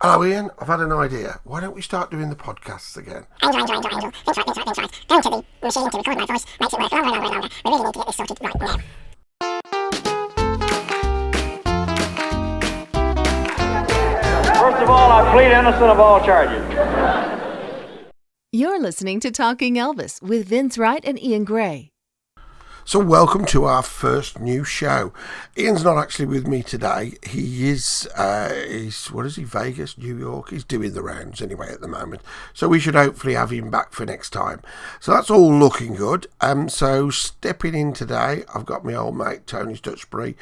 Hello, Ian. I've had an idea. Why don't we start doing the podcasts again? Angel. That's right. Going to the machine to record my voice makes it work longer. We really need to get this sorted right now. First of all, I plead innocent of all charges. You're listening to Talking Elvis with Vince Wright and Ian Gray. So welcome to our first new show. Ian's not actually with me today. He is, what is he, Vegas, New York? He's doing the rounds anyway at the moment. So we should hopefully have him back for next time. So that's all looking good. So stepping in today, I've got my old mate, Tony Stutchbury,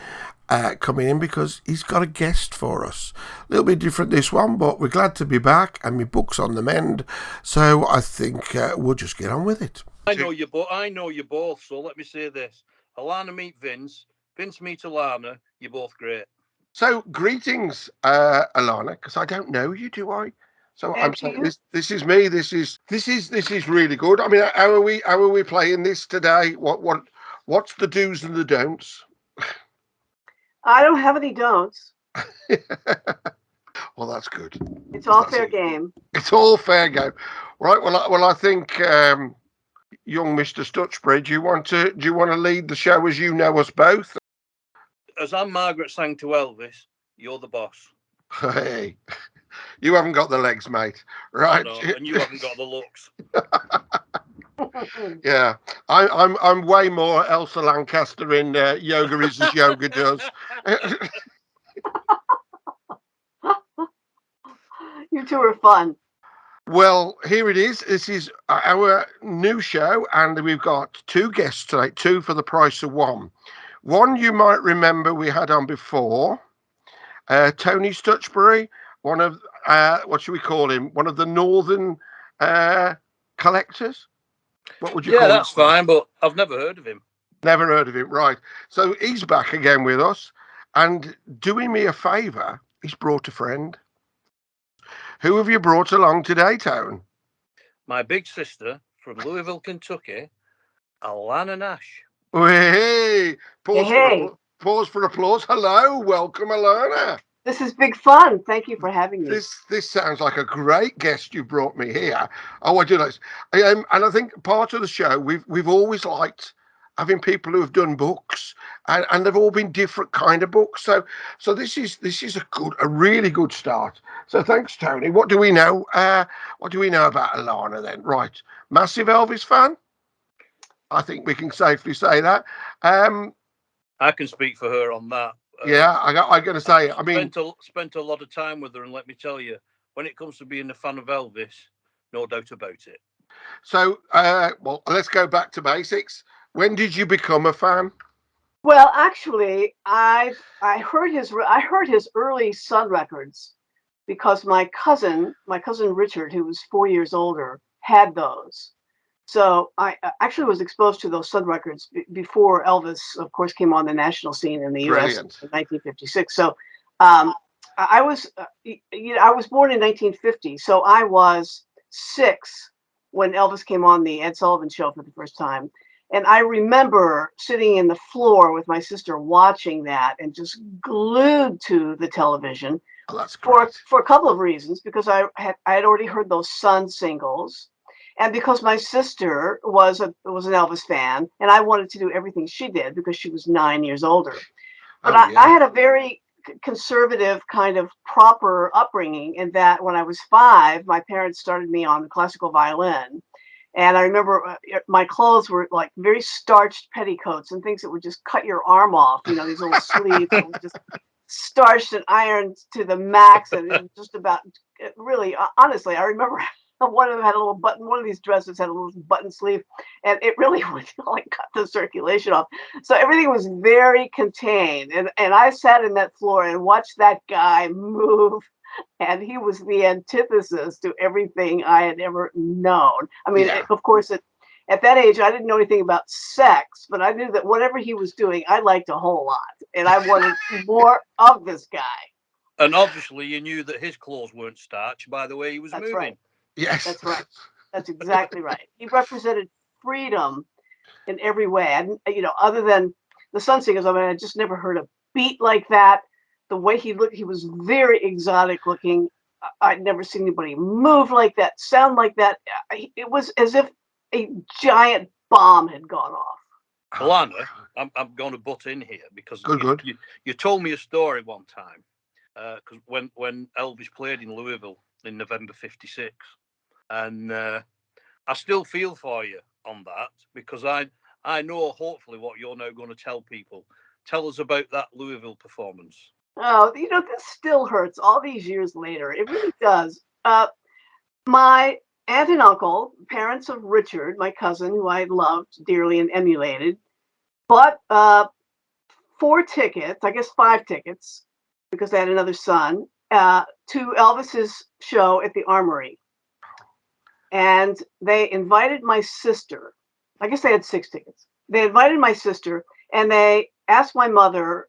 coming in because he's got a guest for us. A little bit different this one, but we're glad to be back and my book's on the mend. So I think we'll just get on with it. I know you both. So let me say this: Alanna meet Vince, Vince meet Alanna. You're both great. So greetings, Alanna, because I don't know you, do I? So I'm saying this is me. This is really good. I mean, how are we playing this today? What's the do's and the don'ts? I don't have any don'ts. Well, that's good. It's all fair game. It's all fair game, right? Well, I think. Young Mr. Stutchbury, do you want to lead the show as you know us both? As I'm Margaret sang to Elvis, you're the boss. Hey, you haven't got the legs, mate. Right? No, and you haven't got the looks. Yeah, I'm way more Elsa Lancaster in Yoga is as Yoga does. You two are fun. Well, here it is. This is our new show, and we've got two guests today, two for the price of one. One you might remember we had on before, Tony Stutchbury, one of, what should we call him? One of the Northern collectors? What would you call him? Yeah, that's fine, but I've never heard of him. Never heard of him, right. So he's back again with us, and doing me a favour, he's brought a friend. Who have you brought along today, Tone? My big sister from Louisville, Kentucky, Alanna Nash. Hey, Hey. Pause for applause. Hello, welcome, Alanna. This is big fun. Thank you for having me. This sounds like a great guest you brought me here. Oh, I do like, and I think part of the show we've always liked having people who have done books, and they've all been different kind of books. So this is a really good start. So thanks, Tony. What do we know? What do we know about Alanna then? Right, massive Elvis fan. I think we can safely say that. I can speak for her on that. Yeah, I got to say, I mean, spent a lot of time with her, and let me tell you, when it comes to being a fan of Elvis, no doubt about it. So, well, let's go back to basics. When did you become a fan? Well, actually, I heard his early Sun records because my cousin Richard, who was 4 years older, had those. So I actually was exposed to those Sun records before Elvis, of course, came on the national scene in the U.S. in 1956. So I was born in 1950, so I was 6 when Elvis came on the Ed Sullivan Show for the first time. And I remember sitting in the floor with my sister watching that and just glued to the television. Oh, that's great. For a couple of reasons, because I had already heard those Sun singles, and because my sister was an Elvis fan, and I wanted to do everything she did because she was 9 years older. But I had a very conservative kind of proper upbringing in that when I was 5, my parents started me on classical violin. And I remember my clothes were like very starched petticoats and things that would just cut your arm off, these little sleeves that were just starched and ironed to the max. And just about really, honestly, I remember one of them had a little button. One of these dresses had a little button sleeve, and it really would like cut the circulation off. So everything was very contained. And I sat in that floor and watched that guy move. And he was the antithesis to everything I had ever known. I mean, of course, at that age, I didn't know anything about sex, but I knew that whatever he was doing, I liked a whole lot. And I wanted more of this guy. And obviously, you knew that his clothes weren't starched by the way he was moving. Right. Yes. That's right. That's exactly right. He represented freedom in every way. And, other than the Sun Singers, I mean, I just never heard a beat like that. The way he looked, he was very exotic looking. I'd never seen anybody move like that, sound like that. It was as if a giant bomb had gone off. Alanna, I'm going to butt in here because Good. you told me a story one time because when Elvis played in Louisville in November '56, and I still feel for you on that because I know hopefully what you're now going to tell people. Tell us about that Louisville performance. Oh, this still hurts all these years later. It really does. My aunt and uncle, parents of Richard, my cousin, who I loved dearly and emulated, bought 4 tickets, I guess 5 tickets, because they had another son, to Elvis's show at the Armory. And they invited my sister. I guess they had 6 tickets. They invited my sister, and they asked my mother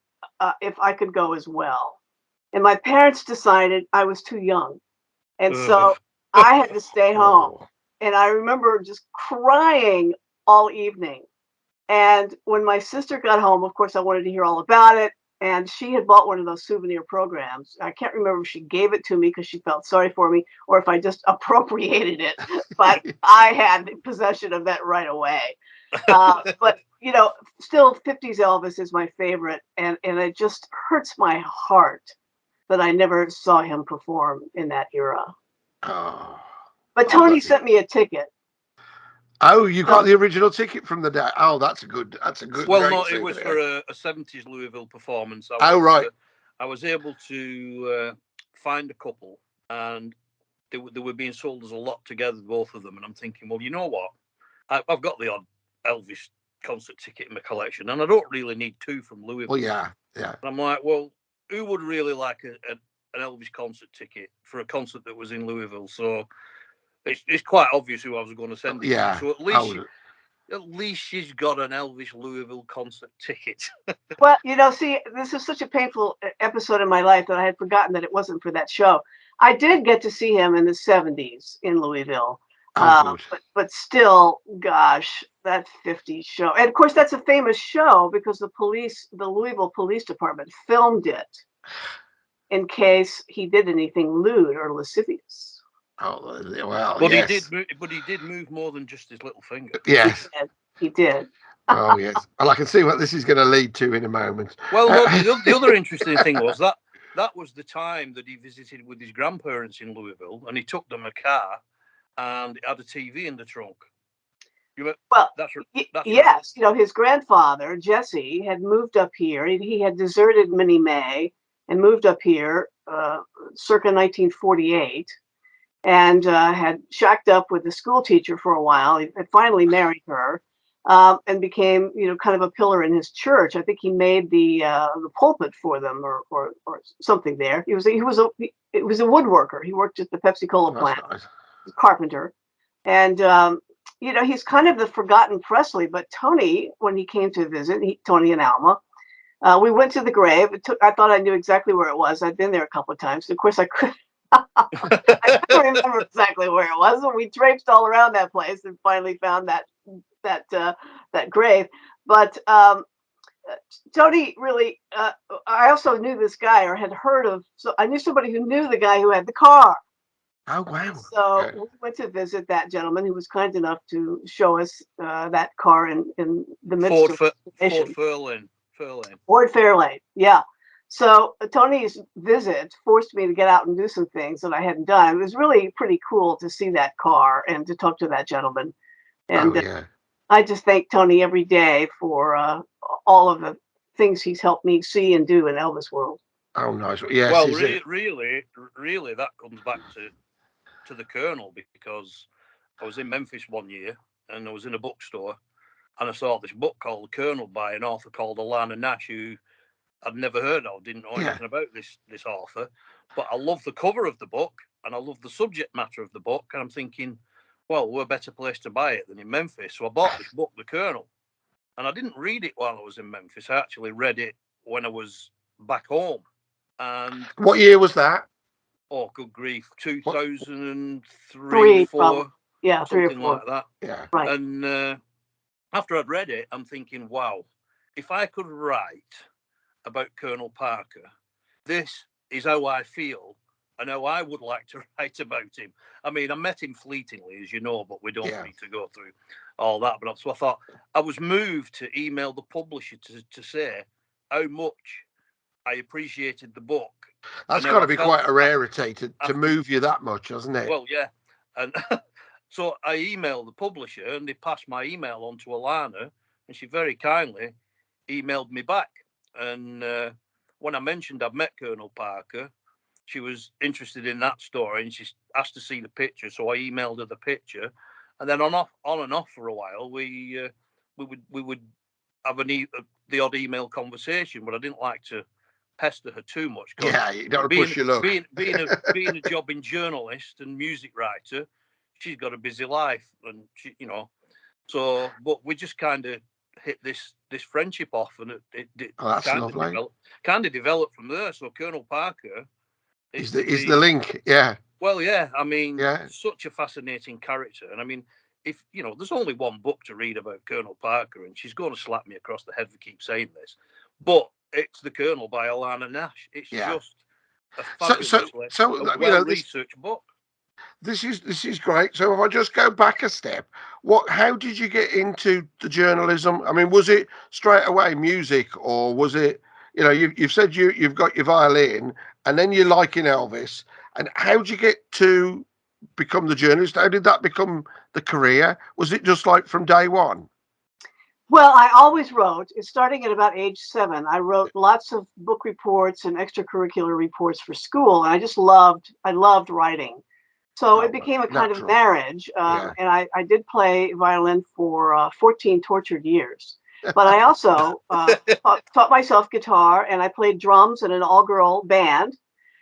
if I could go as well. And my parents decided I was too young. And so I had to stay home. Oh. And I remember just crying all evening. And when my sister got home, of course, I wanted to hear all about it. And she had bought one of those souvenir programs. I can't remember if she gave it to me because she felt sorry for me or if I just appropriated it. But I had possession of that right away. But, still 50s Elvis is my favorite. And it just hurts my heart that I never saw him perform in that era. Oh. But Tony sent me a ticket. Oh, you got the original ticket from the day. Oh, that's a good, Well, great no, it was souvenir. for a '70s Louisville performance. Right. I was able to find a couple, and they were being sold as a lot together, both of them. And I'm thinking, well, you know what? I've got the odd Elvis concert ticket in my collection, and I don't really need 2 from Louisville. Well, yeah. And I'm like, well, who would really like an Elvis concert ticket for a concert that was in Louisville? So it's quite obvious who I was going to send it to. So at least she's got an Elvis Louisville concert ticket. Well, see, this is such a painful episode in my life that I had forgotten that it wasn't for that show. I did get to see him in the '70s in Louisville. But still, gosh, that '50s show. And of course, that's a famous show because the Louisville Police Department filmed it in case he did anything lewd or lascivious. Oh, well, but yes. he did move more than just his little finger. Yes. He did. Oh, yes. Well, I can see what this is going to lead to in a moment. Well, no, the other interesting thing was that was the time that he visited with his grandparents in Louisville, and he took them a car, and it had a TV in the trunk. Well, that's yes. His grandfather, Jesse, had moved up here. He had deserted Minnie Mae and moved up here circa 1948 and had shacked up with the school teacher for a while. He had finally married her and became, kind of a pillar in his church. I think he made the pulpit for them or something there. He was a woodworker. He worked at the Pepsi Cola plant. Nice. Carpenter. And he's kind of the forgotten Presley, but Tony, when he came to visit, Tony and Alma, we went to the grave. I thought I knew exactly where it was. I'd been there a couple of times. Of course, I couldn't remember exactly where it was. And we traipsed all around that place and finally found that grave. But Tony really, I also knew this guy or had heard of, so I knew somebody who knew the guy who had the car. Oh, wow. So we went to visit that gentleman who was kind enough to show us that car in the midst of Ford Fairlane. Yeah. So Tony's visit forced me to get out and do some things that I hadn't done. It was really pretty cool to see that car and to talk to that gentleman. And I just thank Tony every day for all of the things he's helped me see and do in Elvis world. Oh, nice. Yes. Well, really, that comes back to the Colonel, because I was in Memphis one year and I was in a bookstore and I saw this book called The Colonel by an author called Alanna Nash, who I'd never heard of, didn't know anything about this author, but I love the cover of the book and I love the subject matter of the book, and I'm thinking, well, we're a better place to buy it than in Memphis. So I bought this book, The Colonel, and I didn't read it while I was in Memphis. I actually read it when I was back home. And what year was that? Oh, good grief, 2003, 4, yeah, 3 or 4, something like that. Yeah, right. And after I'd read it, I'm thinking, wow, if I could write about Colonel Parker, this is how I feel and how I would like to write about him. I mean, I met him fleetingly, as you know, but we don't need to go through all that. But so I thought I was moved to email the publisher to say how much I appreciated the book. That's got to be quite a rarity to move you that much, hasn't it? Well, yeah. And so I emailed the publisher, and they passed my email on to Alanna, and she very kindly emailed me back. And when I mentioned I'd met Colonel Parker, she was interested in that story, and she asked to see the picture. So I emailed her the picture, and then on and off for a while, we would have the odd email conversation, but I didn't like to pester her too much. Yeah, you don't push your luck. Being a jobbing journalist and music writer, she's got a busy life, and she, so. But we just kind of hit this friendship off, and it that's lovely. Kind of developed from there. So Colonel Parker is the link, yeah. Well, yeah. I mean, such a fascinating character, and I mean, if there's only one book to read about Colonel Parker, and she's going to slap me across the head for keep saying this, but it's The Colonel by Alanna Nash. It's just a fabulous, well-researched book. This is great. So if I just go back a step, how did you get into the journalism? I mean, was it straight away music, or was it, you've said you've got your violin, and then you're liking Elvis, and how did you get to become the journalist? How did that become the career? Was it just like from day one? Well, I always wrote. Starting at about age 7, I wrote lots of book reports and extracurricular reports for school, and I loved writing. So it became a kind of marriage, and I did play violin for 14 tortured years. But I also taught myself guitar, and I played drums in an all-girl band,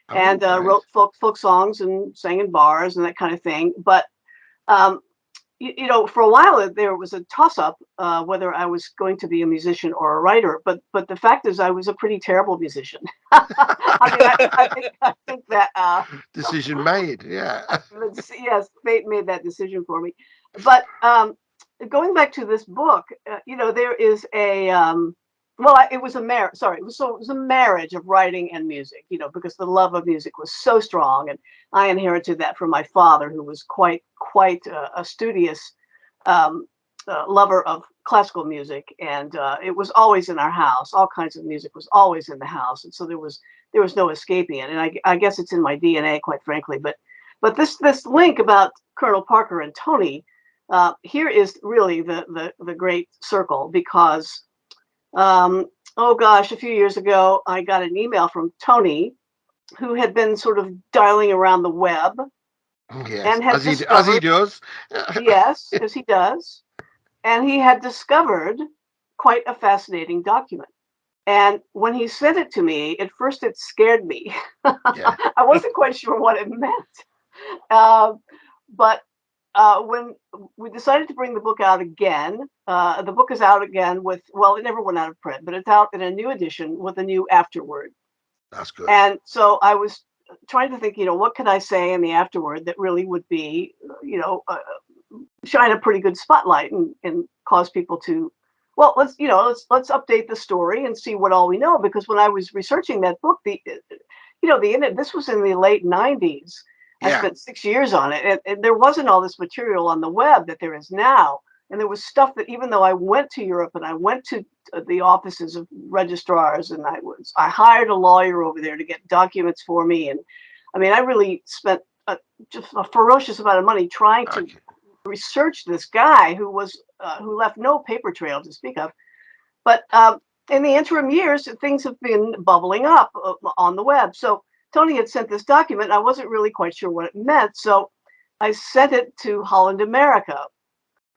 and wrote folk songs and sang in bars and that kind of thing. But for a while there was a toss-up whether I was going to be a musician or a writer. But the fact is, I was a pretty terrible musician. I think that decision made. Yeah. Yes, fate made that decision for me. But going back to this book, there is a it was a marriage. Sorry, it was a marriage of writing and music. Because the love of music was so strong, and I inherited that from my father, who was quite a studious lover of classical music, and it was always in our house. All kinds of music was always in the house, and so there was no escaping it. And I guess it's in my DNA, quite frankly. But this link about Colonel Parker and Tony, here is really the great circle, because a few years ago, I got an email from Tony, who had been sort of dialing around the web. Yes, and had as he does. Yes, as he does. And he had discovered quite a fascinating document. And when he sent it to me, at first it scared me. Yeah. I wasn't quite sure what it meant. But when we decided to bring the book out again, the book is out again it never went out of print, but it's out in a new edition with a new afterword. That's good. And so I was trying to think, what could I say in the afterword that really would be, shine a pretty good spotlight and cause people to, let's update the story and see what all we know. Because when I was researching that book, the internet, this was in the late 90s. I spent 6 years on it, and there wasn't all this material on the web that there is now. And there was stuff that, even though I went to Europe and I went to the offices of registrars, and I hired a lawyer over there to get documents for me. And I mean, I really spent just a ferocious amount of money trying to research this guy who left no paper trail to speak of. But in the interim years, things have been bubbling up on the web. So Tony had sent this document, and I wasn't really quite sure what it meant. So I sent it to Holland America,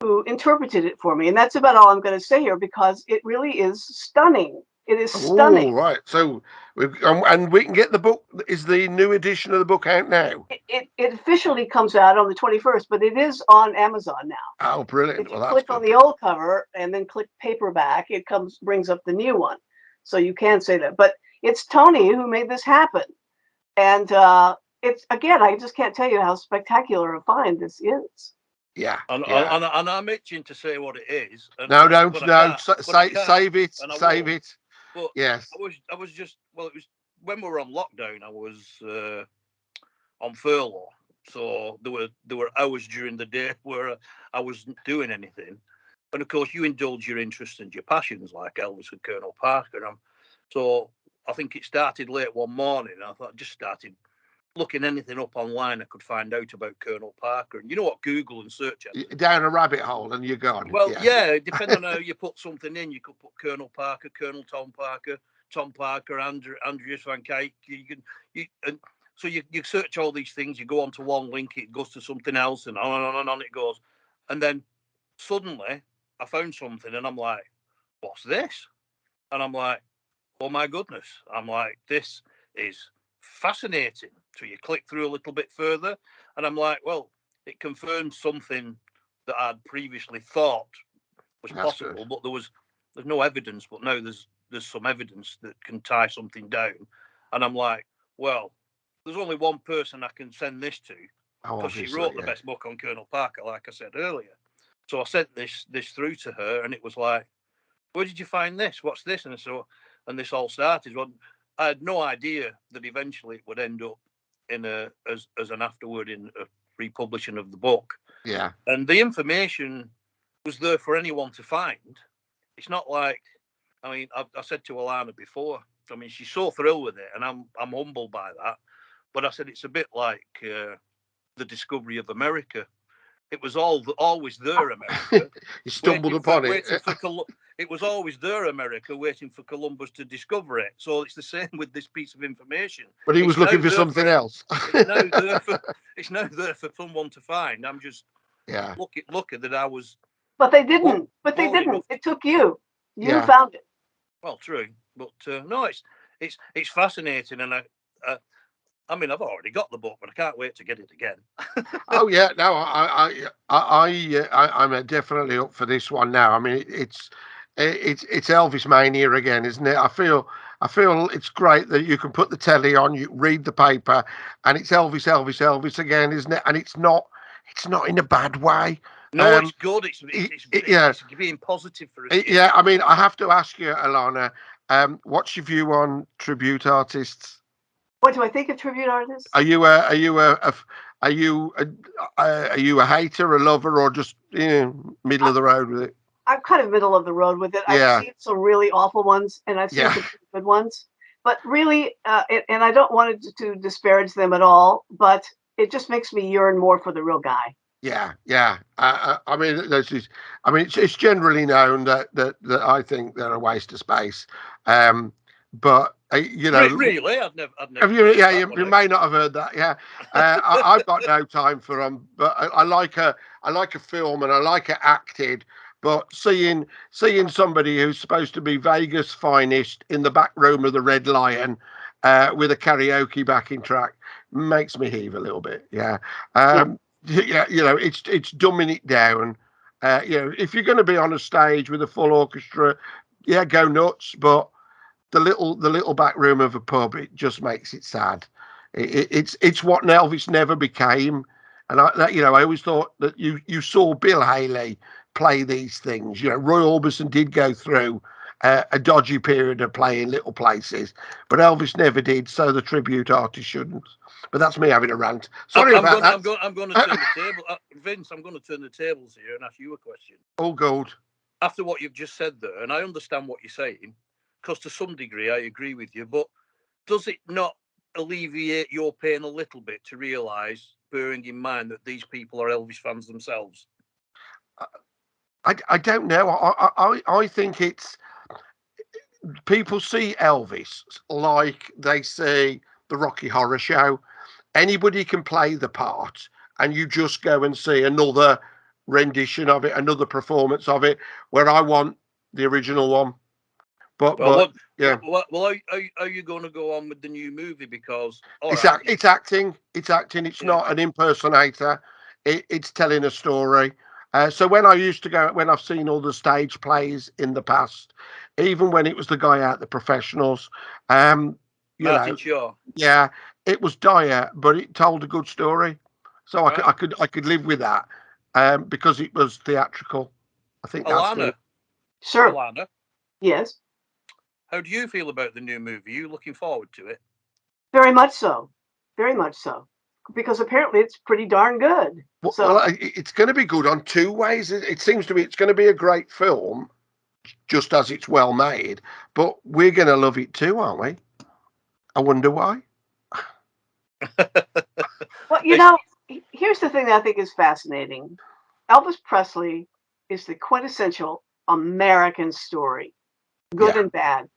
who interpreted it for me. And that's about all I'm going to say here, because it really is stunning. It is stunning. Oh, right. So and we can get the book. Is the new edition of the book out now? It officially comes out on the 21st, but it is on Amazon now. Oh, brilliant. If you click on the old cover and then click paperback, it brings up the new one. So you can say that. But it's Tony who made this happen. And it's, again, I just can't tell you how spectacular a find this is. Yeah. And I'm itching to say what it is. No, don't. Save it. Save it. But yes. I was just, it was when we were on lockdown. I was on furlough, so there were hours during the day where I wasn't doing anything. And of course, you indulge your interests and your passions like Elvis and Colonel Parker. So I think it started late one morning. I thought I just started looking anything up online I could find out about Colonel Parker. And you know what Google and search engines? Down a rabbit hole and you're gone. Well, yeah, depending on how you put something in, you could put Colonel Parker, Colonel Tom Parker, Andreas Van Kuyk. And so you search all these things. You go onto one link, it goes to something else, and on and on and on it goes. And then suddenly, I found something, and I'm like, "What's this?" And I'm like, "Oh my goodness!" I'm like, "This is fascinating." So you click through a little bit further, and I'm like, "Well, it confirms something that I'd previously thought was That's possible, good. but there's no evidence. But now there's some evidence that can tie something down." And I'm like, "Well, there's only one person I can send this to Oh, because she obviously, wrote the yeah. best book on Colonel Parker, like I said earlier." So I sent this through to her, and it was like, "Where did you find this? What's this?" And this all started. Well, I had no idea that eventually it would end up in as an afterword in a republishing of the book. Yeah. And the information was there for anyone to find. It's not like, I mean, I said to Alanna before, I mean, she's so thrilled with it, and I'm humbled by that. But I said it's a bit like the discovery of America. It was always there, America, You stumbled upon it. waiting for it was always there, America, waiting for Columbus to discover it. So it's the same with this piece of information. But he was It's looking now for there something for else. it's now there for it's now there for someone to find. I'm just Yeah. lucky that I was But they didn't. But they bold didn't. enough. It took you. You Yeah. found it. Well, true, but no, it's fascinating, and I mean, I've already got the book, but I can't wait to get it again. Oh yeah, no, I'm definitely up for this one now. I mean, it's Elvis mania again, isn't it? I feel it's great that you can put the telly on, you read the paper, and it's Elvis again, isn't it? And it's not in a bad way. No, it's Um, good. It's yeah, it's being positive for a yeah. change. I mean, I have to ask you, Alana, what's your view on tribute artists? What do I think of tribute artists? Are you a hater, a lover, or just middle I, of the road with it? I'm kind of middle of the road with it. I've Yeah, seen some really awful ones, and I've seen yeah, some good ones. But really, and I don't want to disparage them at all, but it just makes me yearn more for the real guy. yeah. I mean, it's generally known that I think they're a waste of space. But Really, I'd never have you? worked Yeah, that you one may not have heard that. Yeah, I've got no time for them, but I like a film and I like it acted. But seeing somebody who's supposed to be Vegas' finest in the back room of the Red Lion, with a karaoke backing track makes me heave a little bit. Yeah, Yeah. yeah. It's dumbing it down. If you're going to be on a stage with a full orchestra, yeah, go nuts. But the little back room of a pub, it just makes it sad. It's what Elvis never became, and I always thought that you saw Bill Haley play these things. Roy Orbison did go through a dodgy period of playing little places, but Elvis never did. So the tribute artist shouldn't. But that's me having a rant. I'm, Sorry I'm about going. that. I'm going to turn the table, Vince. I'm going to turn the tables here and ask you a question. All gold. After what you've just said there, and I understand what you're saying, because to some degree I agree with you, but does it not alleviate your pain a little bit to realise, bearing in mind that these people are Elvis fans themselves? I don't know. I think it's people see Elvis like they see the Rocky Horror Show. Anybody can play the part, and you just go and see another rendition of it, another performance of it, where I want the original one. But Well, but yeah, are you going to go on with the new movie? Because all it's right, it's acting. It's acting. It's yeah, not an impersonator. It's telling a story. So when I've seen all the stage plays in the past, even when it was the guy out the professionals, um, you Martin know, Shaw, yeah, it was dire, but it told a good story. So I could I right? could I could live with that, because it was theatrical. I think that's the Alana, Sure. Alana, Yes. how do you feel about the new movie? Are you looking forward to it? Very much so. Very much so. because apparently it's pretty darn good. Well, it's going to be good on two ways. It seems to me it's going to be a great film, just as it's well made, but we're going to love it too, aren't we? I wonder why. Well, you know, here's the thing that I think is fascinating. Elvis Presley is the quintessential American story, good Yeah. and bad.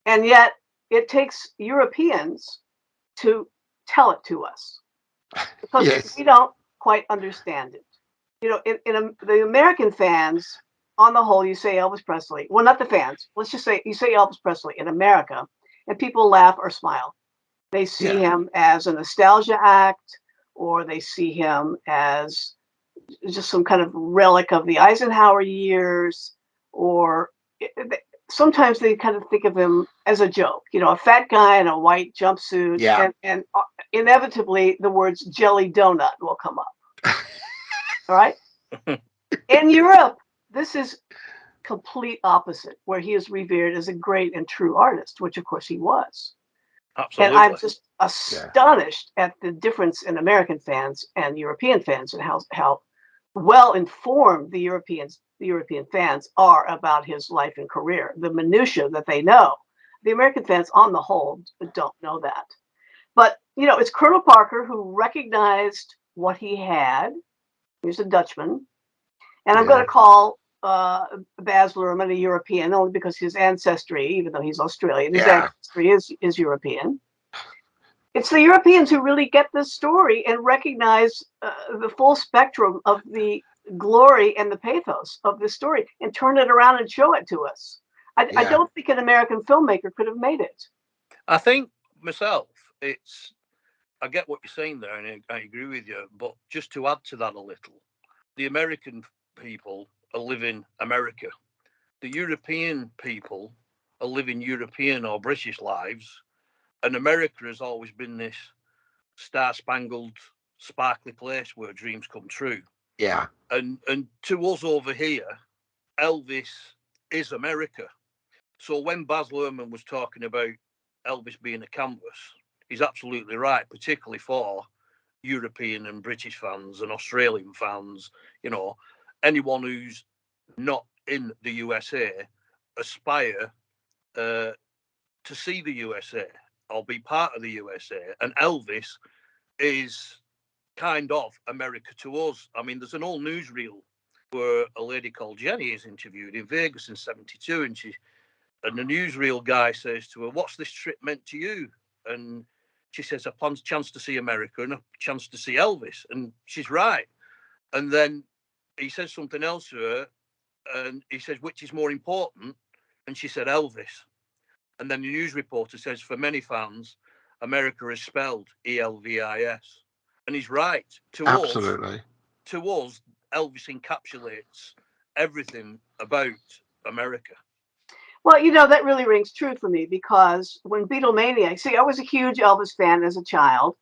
And yet it takes Europeans to tell it to us because Yes. we don't quite understand it. You know, the American fans, on the whole, you say Elvis Presley. Well, not the fans. Let's just say you say Elvis Presley in America, and people laugh or smile. They see Yeah. him as a nostalgia act, or they see him as just some kind of relic of the Eisenhower years, or sometimes they kind of think of him as a joke, you know, a fat guy in a white jumpsuit, Yeah. and inevitably the words jelly donut will come up. All right. In Europe, this is complete opposite, where he is revered as a great and true artist, which of course he was. And Absolutely. I'm just astonished at the difference in American fans and European fans, and how well informed the European fans are about his life and career, the minutia that they know. The American fans, on the whole, don't know that. But you know, it's Colonel Parker who recognized what he had. He's a Dutchman, and I'm going to call Baz Luhrmann a European only because his ancestry, even though he's Australian, his ancestry is European. It's the Europeans who really get this story and recognize the full spectrum of the glory and the pathos of this story and turn it around and show it to us. I don't think an American filmmaker could have made it. I think myself, I get what you're saying there, and I agree with you. But just to add to that a little, the American people are living America. The European people are living European or British lives. And America has always been this star-spangled, sparkly place where dreams come true. Yeah. And to us over here, Elvis is America. So when Baz Luhrmann was talking about Elvis being a canvas, he's absolutely right, particularly for European and British fans and Australian fans. You know, anyone who's not in the USA aspire to see the USA or be part of the USA. And Elvis is kind of America to us. I mean, there's an old newsreel where a lady called Jenny is interviewed in Vegas in '72, and the newsreel guy says to her, "What's this trip meant to you?" And she says, "A chance to see America and a chance to see Elvis." And she's right. And then he says something else to her, and he says, "Which is more important?" And she said, "Elvis." And then the news reporter says, "For many fans, America is spelled Elvis." And he's right. Absolutely. To us, Elvis encapsulates everything about America. Well, you know, that really rings true for me because when Beatlemania, see, I was a huge Elvis fan as a child.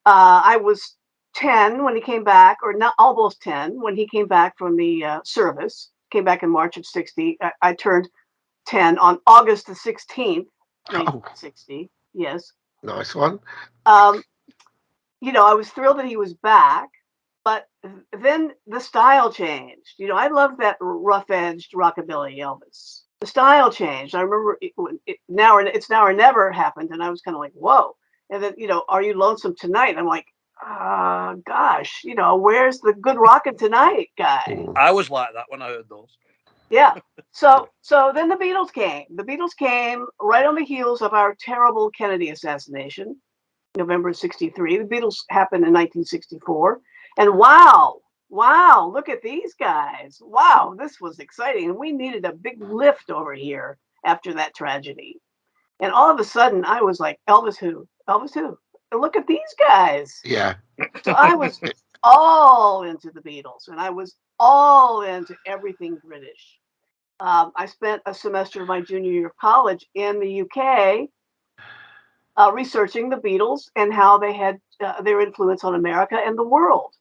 I was 10 when he came back, or not almost 10 when he came back from the service, came back in March of 60. I turned 10 on August the 16th, 1960. Yes. Nice one. You know, I was thrilled that he was back, but then the style changed. You know, I love that rough-edged rockabilly Elvis. The style changed. I remember it's now or never happened, and I was kind of like, whoa. And then, you know, Are You Lonesome Tonight? I'm like, gosh, you know, where's the Good Rockin' Tonight guy? I was like that when I heard those. Yeah. So then the Beatles came. The Beatles came right on the heels of our terrible Kennedy assassination, November 63. The Beatles happened in 1964. And wow, look at these guys. Wow, this was exciting. And we needed a big lift over here after that tragedy. And all of a sudden, I was like, Elvis who? Elvis who? And look at these guys. Yeah. So I was all into the Beatles, and I was all into everything British. I spent a semester of my junior year of college in the UK researching the Beatles and how they had their influence on America and the world.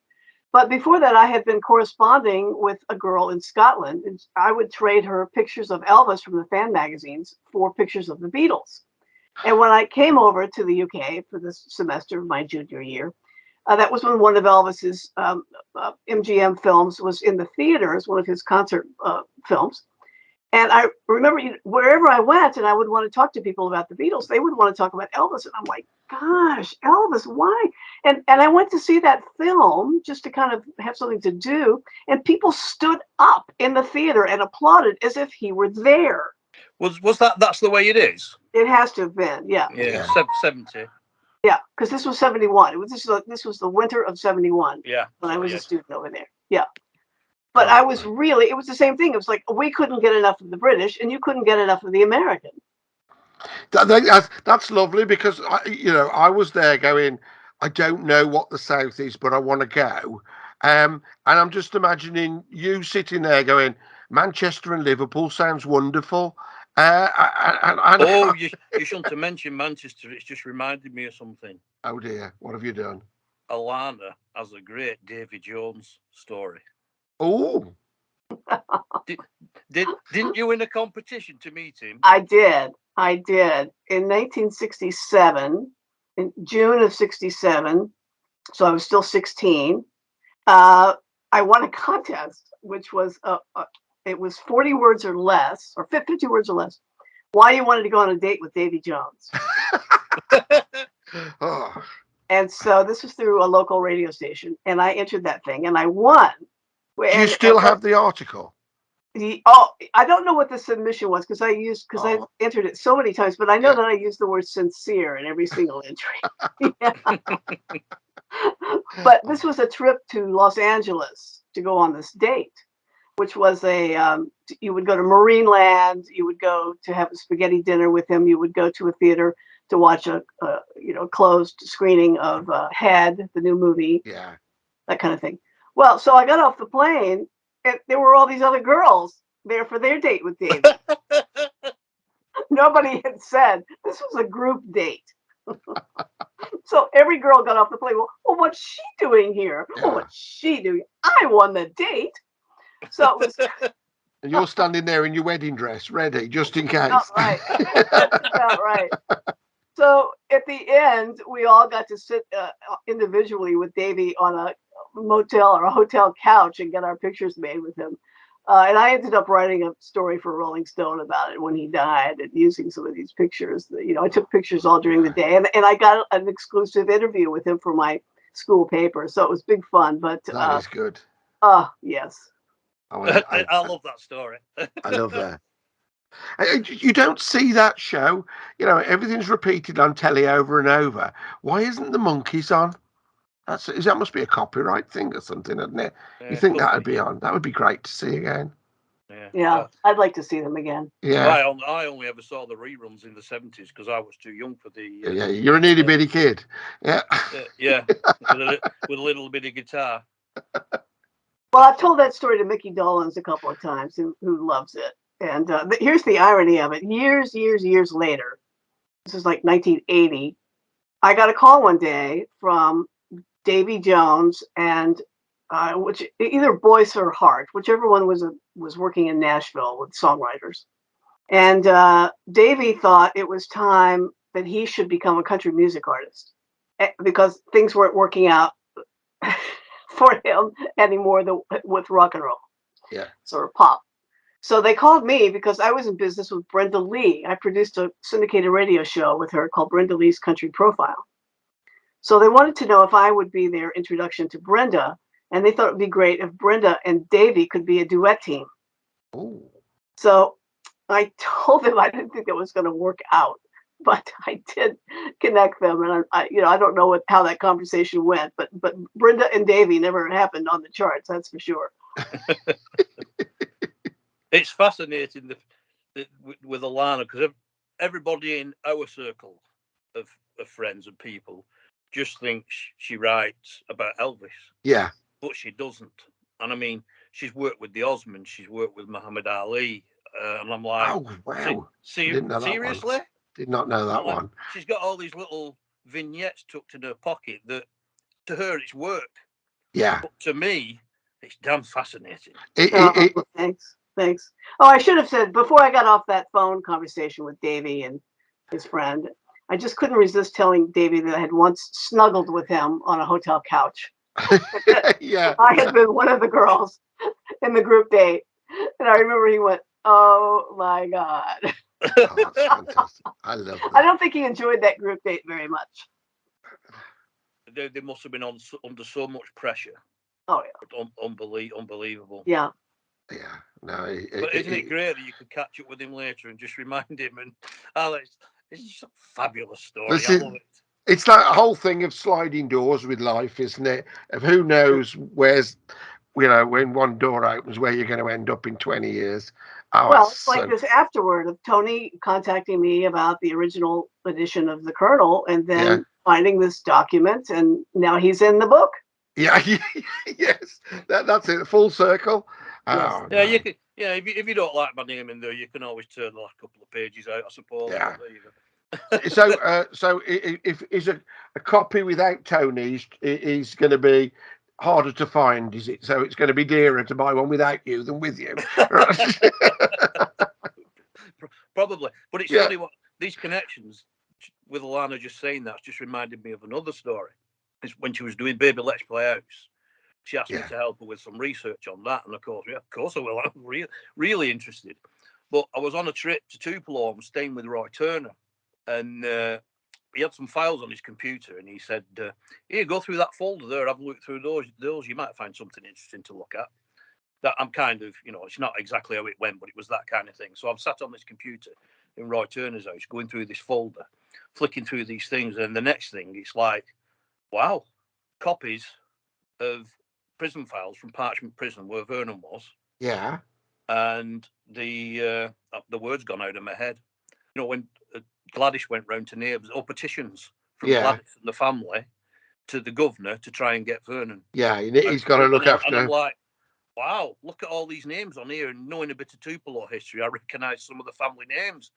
But before that, I had been corresponding with a girl in Scotland, and I would trade her pictures of Elvis from the fan magazines for pictures of the Beatles. And when I came over to the UK for this semester of my junior year, That was when one of Elvis's MGM films was in the theaters, one of his concert films. And I remember wherever I went and I would want to talk to people about the Beatles, they would want to talk about Elvis. And I'm like, gosh, Elvis, why? And I went to see that film just to kind of have something to do. And people stood up in the theater and applauded as if he were there. Was that's the way it is? It has to have been, yeah. Yeah, 70. Yeah, because this was 71. This was the winter of 71. Yeah. When I was a student over there. Yeah. But I was it was the same thing. It was like we couldn't get enough of the British and you couldn't get enough of the American. That's lovely because, I was there going, I don't know what the South is, but I want to go. And I'm just imagining you sitting there going, Manchester and Liverpool sounds wonderful. You shouldn't have mentioned Manchester. It's just reminded me of something. Oh dear, what have you done? Alanna has a great Davy Jones story. Oh. Didn't you win a competition to meet him? I did. In 1967, in June of 67, so I was still 16, I won a contest, which was, it was 40 words or less, or 50 words or less, why you wanted to go on a date with Davy Jones. Oh. And so this was through a local radio station, and I entered that thing, and I won. Do you still have the article? I don't know what the submission was because I entered it so many times, but I know that I used the word sincere in every single entry. But this was a trip to Los Angeles to go on this date, which was you would go to Marineland, you would go to have a spaghetti dinner with him, you would go to a theater to watch a closed screening of Head, the new movie, that kind of thing. Well, so I got off the plane. And there were all these other girls there for their date with David. Nobody had said this was a group date. So every girl got off the plane. Well, what's she doing here? Yeah. Well, what's she doing? I won the date. So it was. And you're standing there in your wedding dress, ready, just in case. Not right. Not right. So at the end, we all got to sit individually with Davey on a motel or a hotel couch and get our pictures made with him. And I ended up writing a story for Rolling Stone about it when he died and using some of these pictures. I took pictures all during the day, and I got an exclusive interview with him for my school paper. So it was big fun. But that is good. Yes. I love that story. I love that. You don't see that show. Everything's repeated on telly over and over. Why isn't the Monkeys on? That must be a copyright thing or something, isn't it? You think that would be on? That would be great to see again. Yeah, I'd like to see them again. Yeah. I only ever saw the reruns in the 70s because I was too young for the. You're a itty bitty kid. Yeah. Yeah, with a little bit of guitar. Well, I've told that story to Mickey Dolenz a couple of times, who loves it. And here's the irony of it. Years later, this is like 1980, I got a call one day from Davy Jones and which either Boyce or Hart, whichever one was working in Nashville with songwriters. And Davy thought it was time that he should become a country music artist because things weren't working out for him anymore with rock and roll. Yeah. Sort of pop. So they called me because I was in business with Brenda Lee. I produced a syndicated radio show with her called Brenda Lee's Country Profile. So they wanted to know if I would be their introduction to Brenda, and they thought it would be great if Brenda and Davy could be a duet team. Ooh. So I told them I didn't think it was going to work out, but I did connect them, and I don't know how that conversation went, but Brenda and Davy never happened on the charts, that's for sure. It's fascinating with Alanna because everybody in our circle of friends and people just thinks she writes about Elvis. Yeah. But she doesn't. And I mean, she's worked with the Osmonds, she's worked with Muhammad Ali. And I'm like, oh, wow. Seriously? Did not know that one. She's got all these little vignettes tucked in her pocket that to her it's work. Yeah. But to me, it's damn fascinating. Thanks. Oh, I should have said before I got off that phone conversation with Davey and his friend, I just couldn't resist telling Davy that I had once snuggled with him on a hotel couch. Yeah. I had been one of the girls in the group date, and I remember he went, "Oh my God." Oh, that's fantastic. I love I that. don't think he enjoyed that group date very much. They must have been under so much pressure. Oh yeah, Unbelievable. yeah. Yeah. No. But isn't it great that you could catch up with him later and just remind him? And Alex, it's just a fabulous story. I love Listen, it. it's that whole thing of sliding doors with life, isn't it? Of who knows where's, when one door opens, where you're going to end up in 20 years. Oh, Well, that's it's like so. this afterward of Tony contacting me about the original edition of the Colonel, and Yeah. then finding this document, and now he's in the book. Yeah. Yes. That's it. Full circle. Yes. Oh, Yeah, you no. can. Yeah, if you don't like my name in there, you can always turn the last couple of pages out, I suppose. Yeah. But there you go. So if is a copy without Tony's is going to be harder to find, is it? So it's going to be dearer to buy one without you than with you. Probably, but it's Yeah. funny what these connections with Alanna just saying that's just reminded me of another story. It's when she was doing Baby Let's Play House. She asked me Yeah. to help her with some research on that, and of course I will. I'm really interested. But I was on a trip to Tupelo. I'm staying with Roy Turner, and he had some files on his computer, and he said, "Here, go through that folder there. Have a look through those. You might find something interesting to look at." That I'm kind of, it's not exactly how it went, but it was that kind of thing. So I've sat on this computer in Roy Turner's house, going through this folder, flicking through these things, and the next thing, it's like, wow, copies of prison files from Parchment Prison, where Vernon was, Yeah. and the word's gone out of my head. When Gladys went round to neighbours, or petitions from Yeah. Gladys and the family to the governor to try and get Vernon Yeah. out He's to got to prison, look and I'm after. like, wow, look at all these names on here. And knowing a bit of Tupelo history, I recognise some of the family names.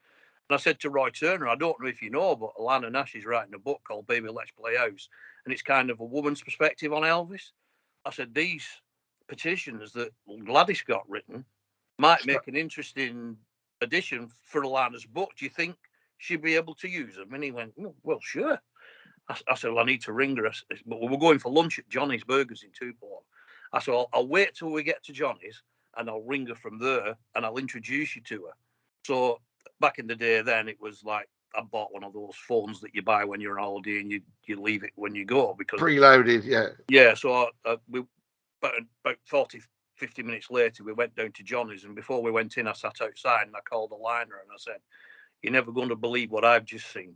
And I said to Roy Turner, I don't know if you know, but Alanna Nash is writing a book called Baby Let's Play House. And it's kind of a woman's perspective on Elvis. I said, these petitions that Gladys got written might make an interesting addition for Alanna's book. Do you think she'd be able to use them? And he went, oh, well, sure. I said, well, I need to ring her. But we were going for lunch at Johnny's Burgers in Tupelo. I said, I'll wait till we get to Johnny's and I'll ring her from there and I'll introduce you to her. So back in the day then, it was like I bought one of those phones that you buy when you're on holiday and you leave it when you go. Because Preloaded. Yeah. yeah, so we about 40, 50 minutes later, we went down to Johnny's, and before we went in, I sat outside and I called Alanna and I said, you're never going to believe what I've just seen.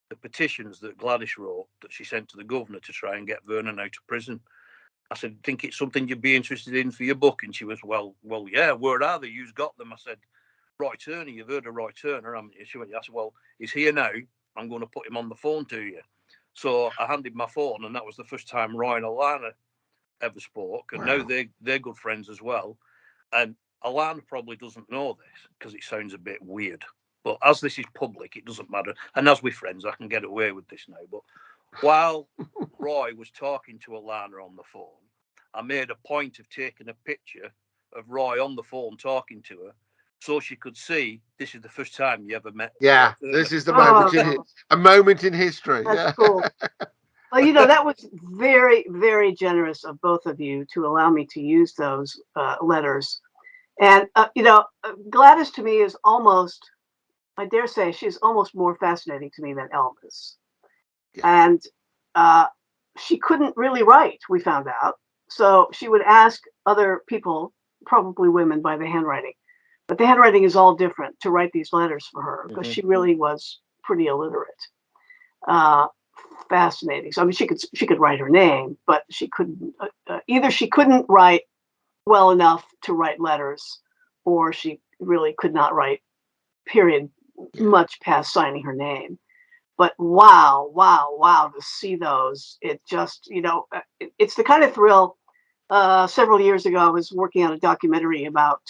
The petitions that Gladys wrote that she sent to the governor to try and get Vernon out of prison. I said, think it's something you'd be interested in for your book? And she was, well, yeah, where are they? You've got them. I said, Roy Turner, you've heard of Roy Turner. She went, I said, well, he's here now. I'm going to put him on the phone to you. So I handed my phone, and that was the first time Roy and Alanna ever spoke. And now Wow. they're good friends as well. And Alanna probably doesn't know this because it sounds a bit weird. But as this is public, it doesn't matter. And as we're friends, I can get away with this now. But while Roy was talking to Alanna on the phone, I made a point of taking a picture of Roy on the phone talking to her so she could see this is the first time you ever met Roy Yeah. Turner. This is the moment in Oh, a moment in history. that's Yeah. cool. Well, that was very, very generous of both of you to allow me to use those letters. And, Gladys to me is almost, I dare say, she's almost more fascinating to me than Elvis. Yeah. And she couldn't really write, we found out. So she would ask other people, probably women, by the handwriting. But the handwriting is all different to write these letters for her because she really was pretty illiterate. Fascinating. So I mean, she could write her name, but she couldn't. Either she couldn't write well enough to write letters, or she really could not write. Period. Much past signing her name. But wow, wow, wow! To see those, it just it's the kind of thrill. Several years ago, I was working on a documentary about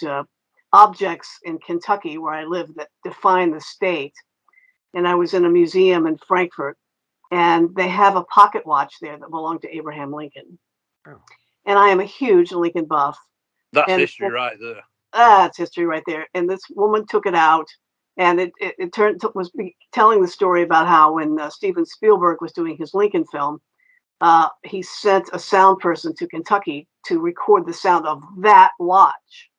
objects in Kentucky, where I live, that define the state. And I was in a museum in Frankfurt, and they have a pocket watch there that belonged to Abraham Lincoln. Oh. And I am a huge Lincoln buff. That's And history right there. it's history right there. And this woman took it out And it was telling the story about how when Steven Spielberg was doing his Lincoln film, he sent a sound person to Kentucky to record the sound of that watch.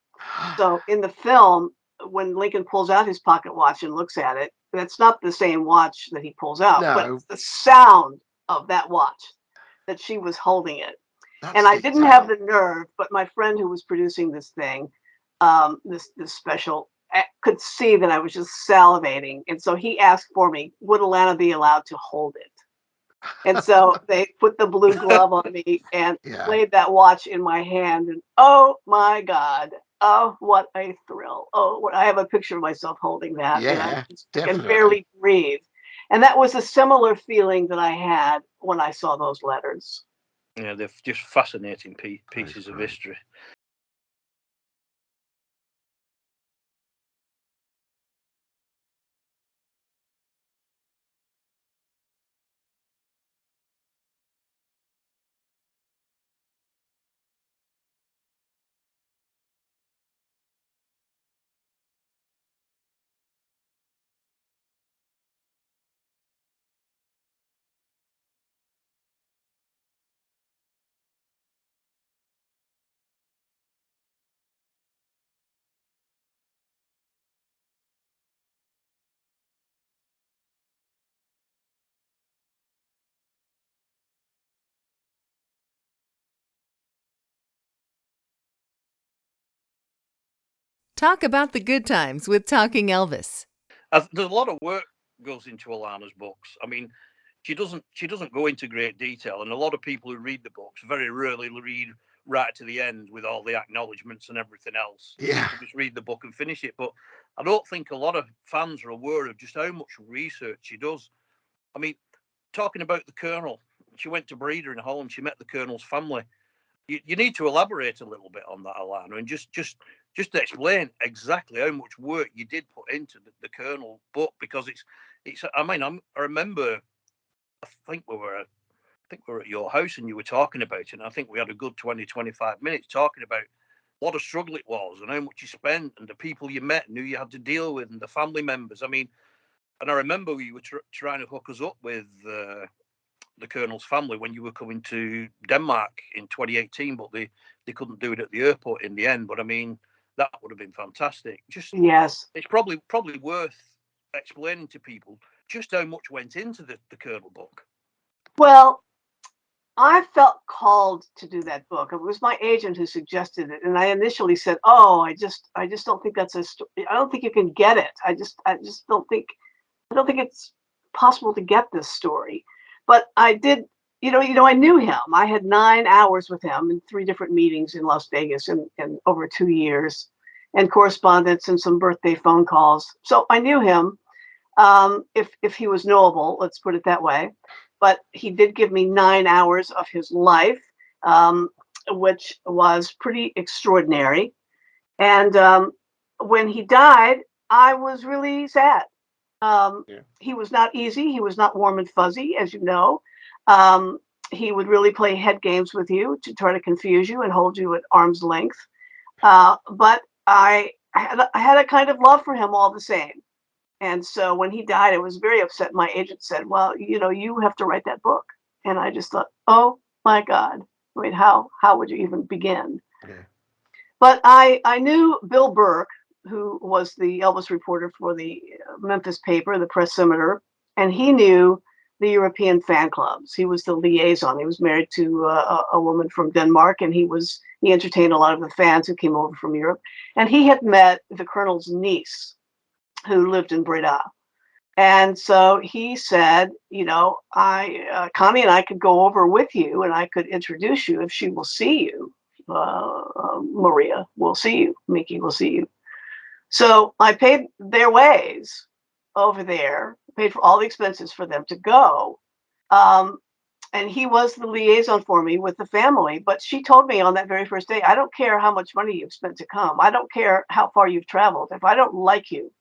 So in the film, when Lincoln pulls out his pocket watch and looks at it, that's not the same watch that he pulls out, but No, it's the sound of that watch that she was holding it. that's And I didn't have detail. the nerve, but my friend who was producing this thing, this special, could see that I was just salivating. And so he asked for me, would Alanna be allowed to hold it? And so they put the blue glove on me and Yeah, laid that watch in my hand. And oh my God, oh, what a thrill. Oh, I have a picture of myself holding that, and yeah, I can definitely. barely breathe. And that was a similar feeling that I had when I saw those letters. Yeah, they're just fascinating That is pieces of great. history. Talk about the good times with Talking Elvis. There's a lot of work goes into Alanna's books. I mean, she doesn't go into great detail, and a lot of people who read the books very rarely read right to the end with all the acknowledgements and everything else. Yeah, They just read the book and finish it. But I don't think a lot of fans are aware of just how much research she does. I mean, talking about the Colonel, she went to Breda in Holland. She met the Colonel's family. You need to elaborate a little bit on that, Alanna, and just explain exactly how much work you did put into the Colonel book, because it's. I mean, I remember. I think we were at your house and you were talking about it. And I think we had a good 20-25 minutes talking about what a struggle it was and how much you spent and the people you met and who you had to deal with and the family members. I mean, and I remember you were trying to hook us up with the Colonel's family when you were coming to Denmark in 2018, but they couldn't do it at the airport in the end. But I mean, that would have been fantastic. Just Yes. it's probably worth explaining to people just how much went into the Colonel book. Well, I felt called to do that book. It was my agent who suggested it, and I initially said, "Oh, I just don't think that's a story. I don't think you can get it. I just don't think it's possible to get this story." But I did, I knew him. I had 9 hours with him in 3 different meetings in Las Vegas in over 2 years, and correspondence and some birthday phone calls. So I knew him. If he was knowable, let's put it that way. But he did give me 9 hours of his life, um, which was pretty extraordinary. And when he died, I was really sad. yeah, He was not easy. He was not warm and fuzzy, as you know. Um, he would really play head games with you to try to confuse you and hold you at arm's length. But I had a kind of love for him all the same. And so when he died, I was very upset. My agent said, "Well, you have to write that book." And I just thought, "Oh my God. I mean, how would you even begin?" yeah. But I knew Bill Burke, who was the Elvis reporter for the Memphis paper, the Press Scimitar, and he knew the European fan clubs. He was the liaison. He was married to a woman from Denmark, and he entertained a lot of the fans who came over from Europe. And he had met the Colonel's niece, who lived in Breda. And so he said, Connie and I could go over with you, and I could introduce you if she will see you. Maria will see you. Mickey will see you. So I paid their ways over there, paid for all the expenses for them to go. Um, and he was the liaison for me with the family. But she told me on that very first day, "I don't care how much money you've spent to come. I don't care how far you've traveled. If I don't like you,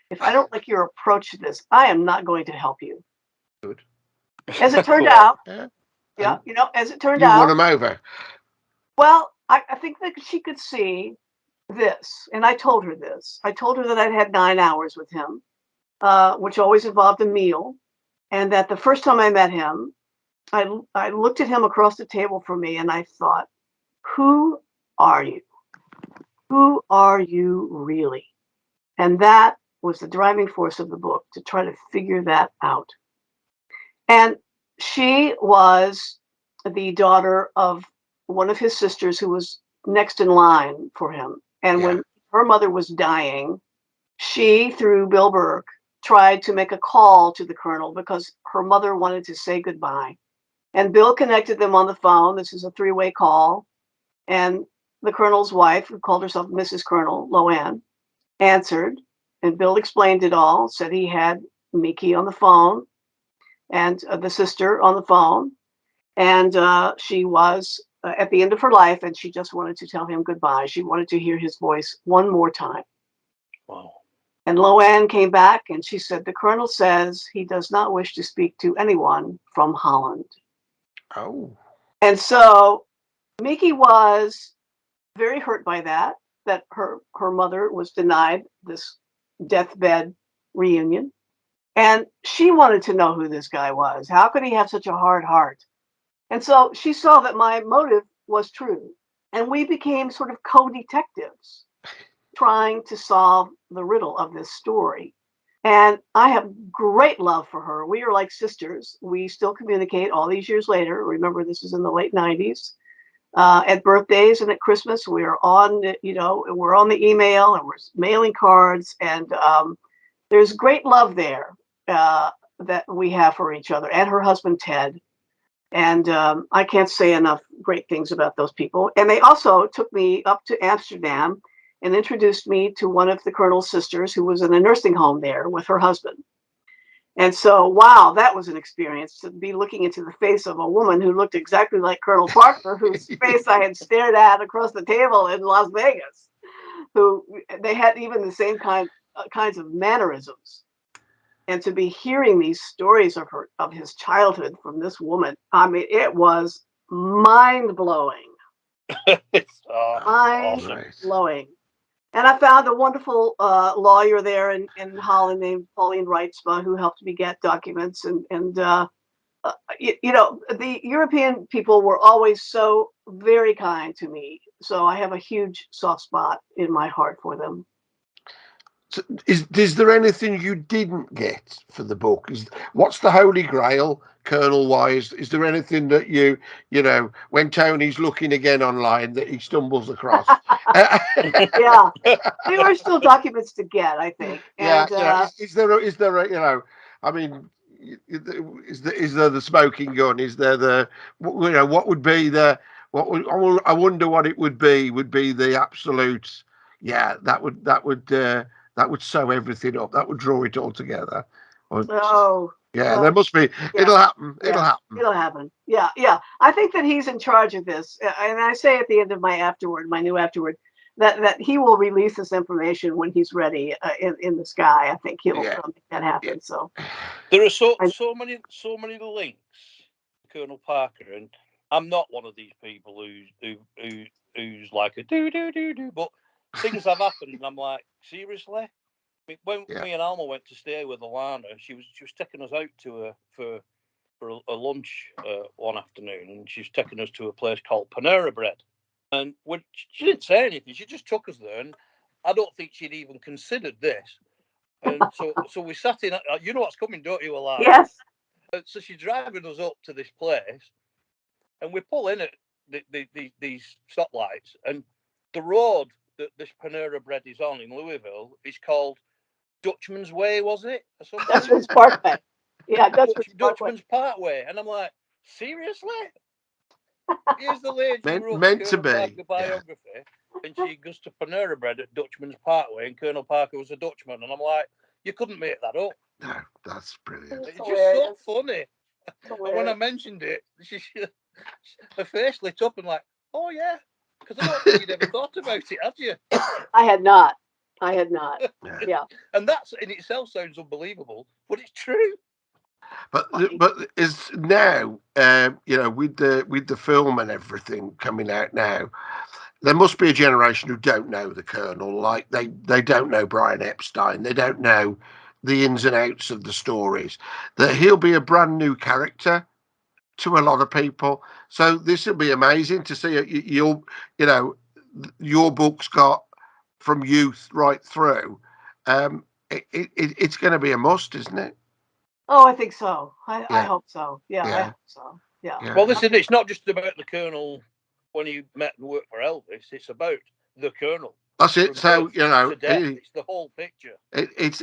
if I don't like your approach to this, I am not going to help you." Good. As it turned Wow. out, Yeah. yeah, And as it turned you won out, them over. well, I think that she could see this. And I told her this. I told her that I'd had 9 hours with him. which always involved a meal. And that the first time I met him, I looked at him across the table from me and I thought, who are you? Who are you really? And that was the driving force of the book, to try to figure that out. And she was the daughter of one of his sisters who was next in line for him. And Yeah. when her mother was dying, she, through Bill Burke, tried to make a call to the colonel because her mother wanted to say goodbye. And Bill connected them on the phone. This is a three-way call. And the colonel's wife, who called herself Mrs. Colonel, Loanne, answered. And Bill explained it all, said he had Mickey on the phone and the sister on the phone. And she was at the end of her life, and she just wanted to tell him goodbye. She wanted to hear his voice one more time. Wow. And Loanne came back and she said, the colonel says he does not wish to speak to anyone from Holland. Oh. And so Mickey was very hurt by that her mother was denied this deathbed reunion. And she wanted to know who this guy was. How could he have such a hard heart? And so she saw that my motive was true. And we became sort of co-detectives trying to solve the riddle of this story. And I have great love for her. We are like sisters. We still communicate all these years later. Remember, this is in the late 90s. At birthdays and at Christmas, we are on, we're on the email and we're mailing cards. And there's great love there that we have for each other and her husband, Ted. And I can't say enough great things about those people. And they also took me up to Amsterdam and introduced me to one of the colonel's sisters who was in a nursing home there with her husband. And so, wow, that was an experience to be looking into the face of a woman who looked exactly like Colonel Parker, whose face I had stared at across the table in Las Vegas, who they had even the same kinds of mannerisms. And to be hearing these stories of his childhood from this woman, I mean, it was mind blowing. Mind Awesome. blowing. And I found a wonderful lawyer there in Holland named Pauline Reitzma, who helped me get documents. And the European people were always so very kind to me. So I have a huge soft spot in my heart for them. So is there anything you didn't get for the book? What's the holy grail, Colonel Wise? Is there anything that when Tony's looking again online, that he stumbles across? Yeah, there are still documents to get, I think. Yeah, And is there a, I mean, is there the smoking gun? Is there what would be I wonder what it would be the absolute, yeah, that would sew everything up. That would draw it all together. oh, Yeah, well, there must be. yeah. It'll happen. It'll Yeah, happen. it'll happen. Yeah, yeah. I think that he's in charge of this, and I say at the end of my new afterward, that he will release this information when he's ready in the sky. I think he'll Yeah. make that happen. So There are so many links, Colonel Parker, and I'm not one of these people who's like a do, but things have happened, and I'm like, seriously. When me and Alma went to stay with Alanna, she was taking us out for a lunch one afternoon, and she's taking us to a place called Panera Bread. And when she didn't say anything, she just took us there, and I don't think she'd even considered this. And so we sat in. You know what's coming, don't you, Alanna? yes, So she's driving us up to this place, and we pull in at these stoplights, and the road that this Panera Bread is on in Louisville is called Dutchman's Way, was it? Or something? Dutchman's Parkway. Yeah, Dutchman's Parkway. And I'm like, seriously? Here's the lady who wrote the meant to Colonel be. Parker biography, and she goes to Panera Bread at Dutchman's Parkway, and Colonel Parker was a Dutchman. And I'm like, you couldn't make that up. No, that's brilliant. It's just so funny. And when I mentioned it, her face lit up and like, oh yeah, because I don't think you'd ever thought about it, had you? I had not. Yeah. And that's in itself sounds unbelievable, but it's true. But is now, with the film and everything coming out now, there must be a generation who don't know the Colonel. Like they don't know Brian Epstein. They don't know the ins and outs of the stories. That he'll be a brand new character to a lot of people. So this will be amazing to see. Your book's got from youth right through. It's going to be a must, isn't it? Oh, I think so. I Yeah, hope so. Yeah, I yeah, hope so. Yeah. yeah. Well, listen, it's not just about the Colonel when he met and worked for Elvis. It's about the Colonel That's it. from So birth to death. It's the whole picture. it's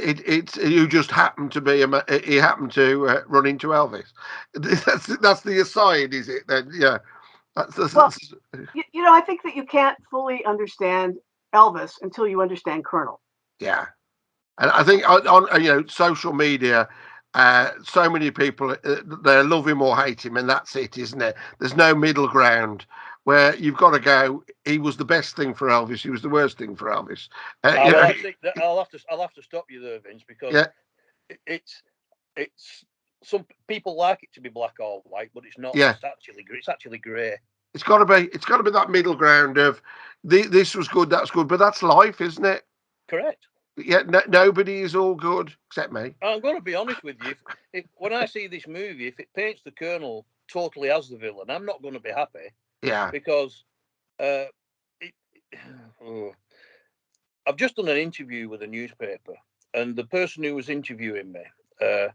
you just happened to be he happened to run into Elvis. That's the aside, is it? Then yeah, Well, that's I think that you can't fully understand Elvis until you understand Colonel. yeah. And I think on social media, so many people they love him or hate him, and that's it, isn't it? There's no middle ground where you've got to go. He was the best thing for Elvis. He was the worst thing for Elvis. Well, I think that I'll have to stop you there, Vince, because Yeah, it's some people like it to be black or white, but it's not. yeah. It's actually grey. It's got to be. It's got to be that middle ground of this was good, that's good, but that's life, isn't it? Correct. Yeah. Nobody is all good except me. I'm going to be honest with you. If when I see this movie, if it paints the Colonel totally as the villain, I'm not going to be happy Yeah. because uh, it, oh, I've just done an interview with a newspaper, and the person who was interviewing me, uh,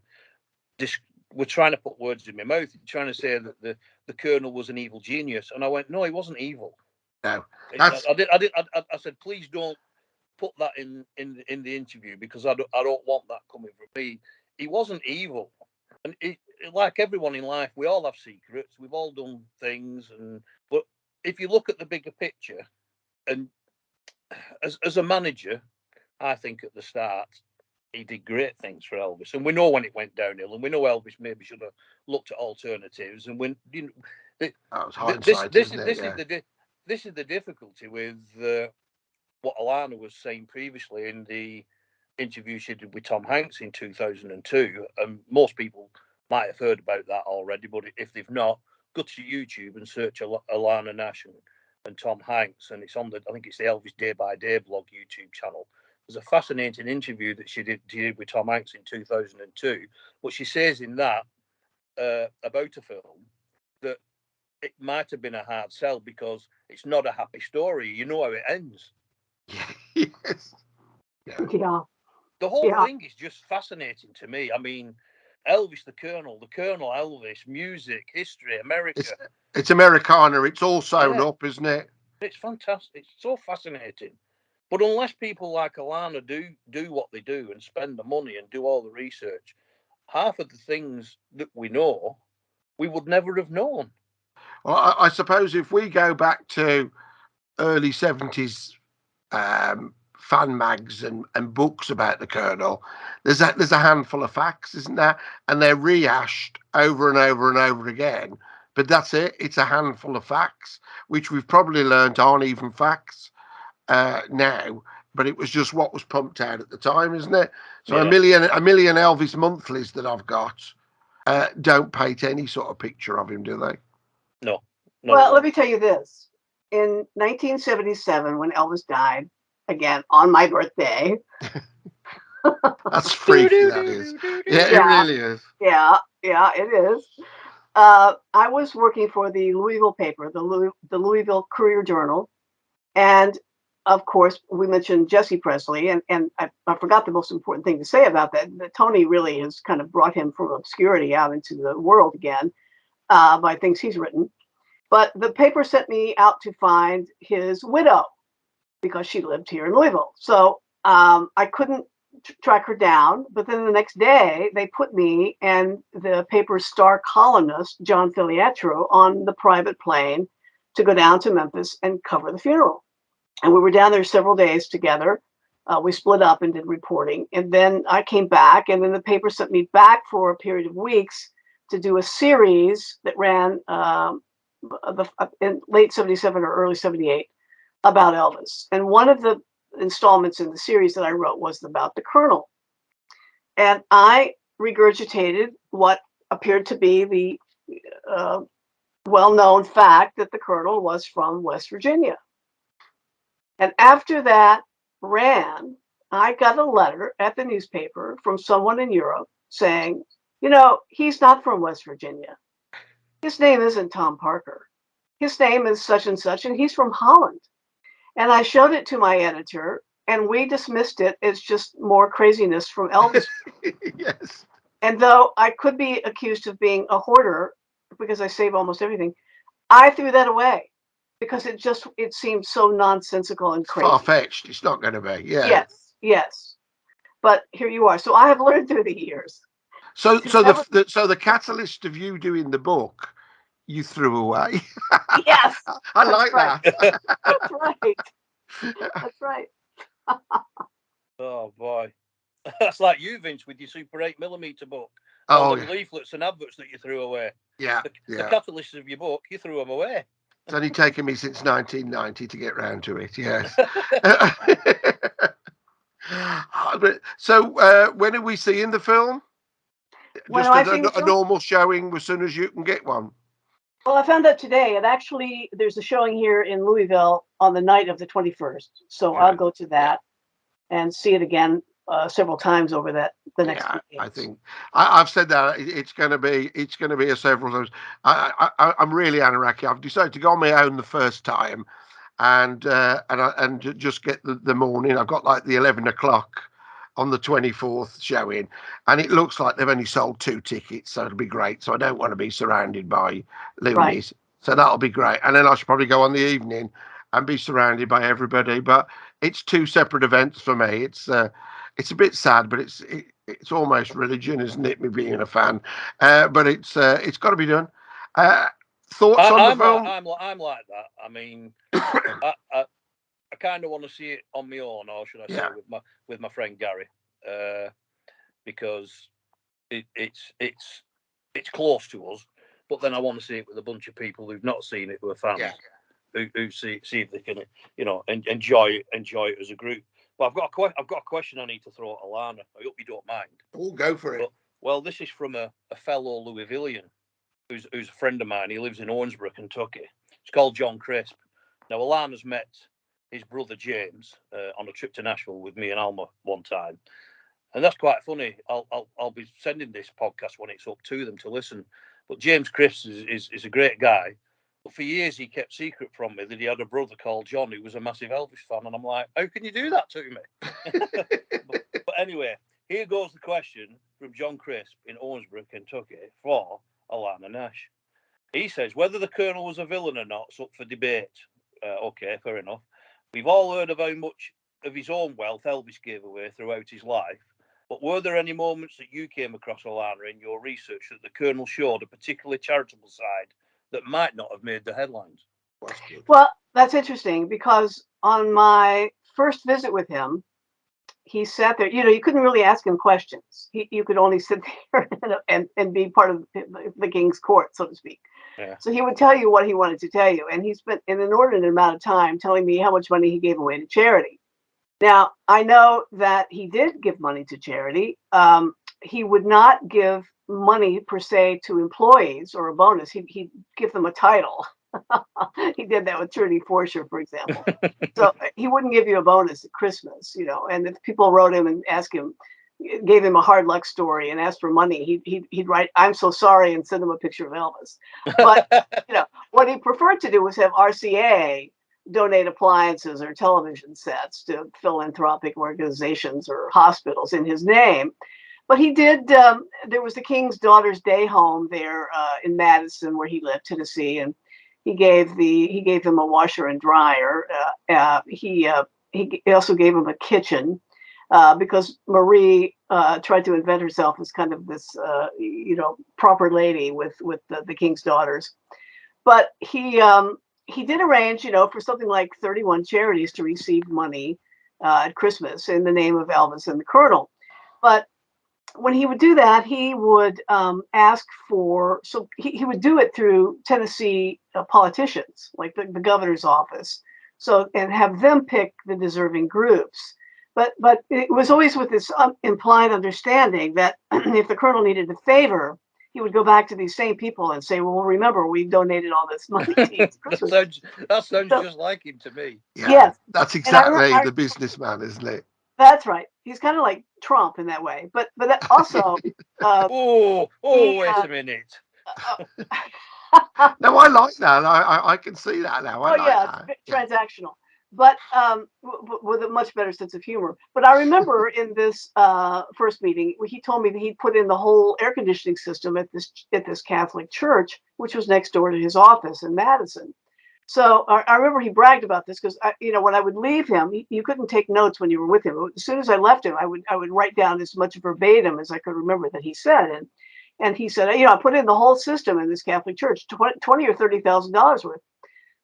were trying to put words in my mouth, trying to say that the Colonel was an evil genius, and I went, no, he wasn't evil. No. I, That's I did. I said, please don't put that in the interview because I don't want that coming from me. He wasn't evil, and like everyone in life, we all have secrets. We've all done things, but if you look at the bigger picture, and as a manager, I think at the start he did great things for Elvis, and we know when it went downhill, and we know Elvis maybe should have looked at alternatives. And when that was this hindsight, this isn't is it? this is Yeah. the difficulty with what Alanna was saying previously in the interview she did with Tom Hanks in 2002. And most people might have heard about that already, but if they've not, go to YouTube and search Alanna Nash and Tom Hanks, and it's on I think it's the Elvis Day by Day blog YouTube channel. There's a fascinating interview that she did with Tom Hanks in 2002. But she says in that about a film that it might have been a hard sell because it's not a happy story. You know how it ends. Yes. Yeah. Yeah. The whole Yeah. thing is just fascinating to me. I mean, Elvis, the Colonel, Elvis, music, history, It's America. it's Americana. It's all sewn Yeah, up, isn't it? it's fantastic. It's so fascinating. But unless people like Alana do what they do and spend the money and do all the research, half of the things that we know, we would never have known. Well, I suppose if we go back to early 70s fan mags and books about the Colonel, there's a handful of facts, isn't there? And they're rehashed over and over and over again. But that's it. It's a handful of facts, which we've probably learned aren't even facts now. But it was just what was pumped out at the time, isn't it? So Yeah, a million Elvis monthlies that I've got don't paint any sort of picture of him, do they? no, not at Well, let all. me tell you this. In 1977, when Elvis died, again on my birthday, That's Do freaky, do that do is. do do Yeah, do. it yeah, really is. yeah, it is. I was working for the Louisville paper, the Louisville Courier Journal, and of course, we mentioned Jesse Presley, and I forgot the most important thing to say about that. That Tony really has kind of brought him from obscurity out into the world again by things he's written. But the paper sent me out to find his widow because she lived here in Louisville. So I couldn't track her down. But then the next day, they put me and the paper's star columnist, John Filiatro, on the private plane to go down to Memphis and cover the funeral. And we were down there several days together. We split up and did reporting. And then I came back, and then the paper sent me back for a period of weeks to do a series that ran in late 77 or early 78 about Elvis. And one of the installments in the series that I wrote was about the Colonel. And I regurgitated what appeared to be the well-known fact that the Colonel was from West Virginia. And after that ran, I got a letter at the newspaper from someone in Europe saying, he's not from West Virginia. His name isn't Tom Parker. His name is such and he's from Holland. And I showed it to my editor, and we dismissed it as just more craziness from Elvis. Yes. And though I could be accused of being a hoarder because I save almost everything, I threw that away because it seemed so nonsensical and crazy. Far-fetched. It's not going to be. Yeah. Yes. But here you are. So I have learned through the years. So the catalyst of you doing the book, you threw away. Yes. I like right. that. That's right. That's right. Oh boy, that's like you, Vince, with your Super 8mm book. Oh, All the leaflets and adverts that you threw away. Yeah. The catalyst of your book, you threw them away. It's only taken me since 1990 to get round to it. Yes. So when are we seeing the film? Just a normal showing as soon as you can get one. Well, I found out today, and actually, there's a showing here in Louisville on the night of the 21st. So I'll go to that and see it again several times over the next few days. I think I've said that it's going to be a several times. I'm really Anaraki. I've decided to go on my own the first time, and just get the morning. I've got like the 11 o'clock on the 24th showing, and it looks like they've only sold 2 tickets, so it'll be great. So I don't want to be surrounded by loonies, right. So that'll be great. And then I should probably go on the evening and be surrounded by everybody. But it's 2 separate events for me. It's a bit sad, but it's almost religion, isn't it? Me being a fan, but it's got to be done. Thoughts on the film? I'm like that. I mean, I kind of want to see it on my own, or should I say, with my friend Gary, because it's close to us. But then I want to see it with a bunch of people who've not seen it, who are fans, who see if they can, enjoy it as a group. But I've got a question I need to throw at Alanna. I hope you don't mind. Oh, go for it. Well, this is from a fellow Louisvillian who's a friend of mine. He lives in Owensboro, Kentucky. It's called John Crisp. Now, Alanna's met his brother James on a trip to Nashville with me and Alma one time, and that's quite funny. I'll be sending this podcast when it's up to them to listen. But James Crisp is a great guy. But for years he kept secret from me that he had a brother called John who was a massive Elvis fan, and I'm like, how can you do that to me? but anyway, here goes the question from John Crisp in Owensboro, Kentucky, for Alanna Nash. He says, whether the Colonel was a villain or not is up for debate. Okay, fair enough. We've all heard of how much of his own wealth Elvis gave away throughout his life, but were there any moments that you came across, Alanna, in your research that the Colonel showed a particularly charitable side that might not have made the headlines? Well, that's interesting because on my first visit with him, he sat there. You couldn't really ask him questions. You could only sit there and be part of the king's court, so to speak. Yeah. So he would tell you what he wanted to tell you, and he spent an inordinate amount of time telling me how much money he gave away to charity. Now, I know that he did give money to charity. He would not give money per se to employees or a bonus. He'd give them a title. He did that with Trudy Forsher, for example. So he wouldn't give you a bonus at Christmas, and if people wrote him and gave him a hard luck story and asked for money, he'd write, "I'm so sorry," and send them a picture of Elvis. But, what he preferred to do was have RCA donate appliances or television sets to philanthropic organizations or hospitals in his name. But he did, there was the King's Daughters Day Home there in Madison where he lived, Tennessee, and he gave them a washer and dryer. He also gave them a kitchen because Marie tried to invent herself as kind of this, proper lady with the King's daughters. But he did arrange, for something like 31 charities to receive money at Christmas in the name of Elvis and the Colonel. But when he would do that, he would ask for, so he would do it through Tennessee politicians, like the governor's office, and have them pick the deserving groups. But it was always with this implied understanding that if the Colonel needed a favor, he would go back to these same people and say, well, remember, we donated all this money to you. That sounds just like him to me. Yeah, yes. That's exactly the businessman, isn't it? That's right. He's kind of like Trump in that way. But that also, uh, he, Wait a minute. No, I like that. I can see that now. I oh like yeah, it's that. Yeah. transactional, but with a much better sense of humor. But I remember in this first meeting, he told me that he'd put in the whole air conditioning system at this Catholic church, which was next door to his office in Madison. So I remember he bragged about this because when I would leave him, you couldn't take notes when you were with him. As soon as I left him, I would write down as much verbatim as I could remember that he said, and he said, I put in the whole system in this Catholic church, 20 or $30,000 worth.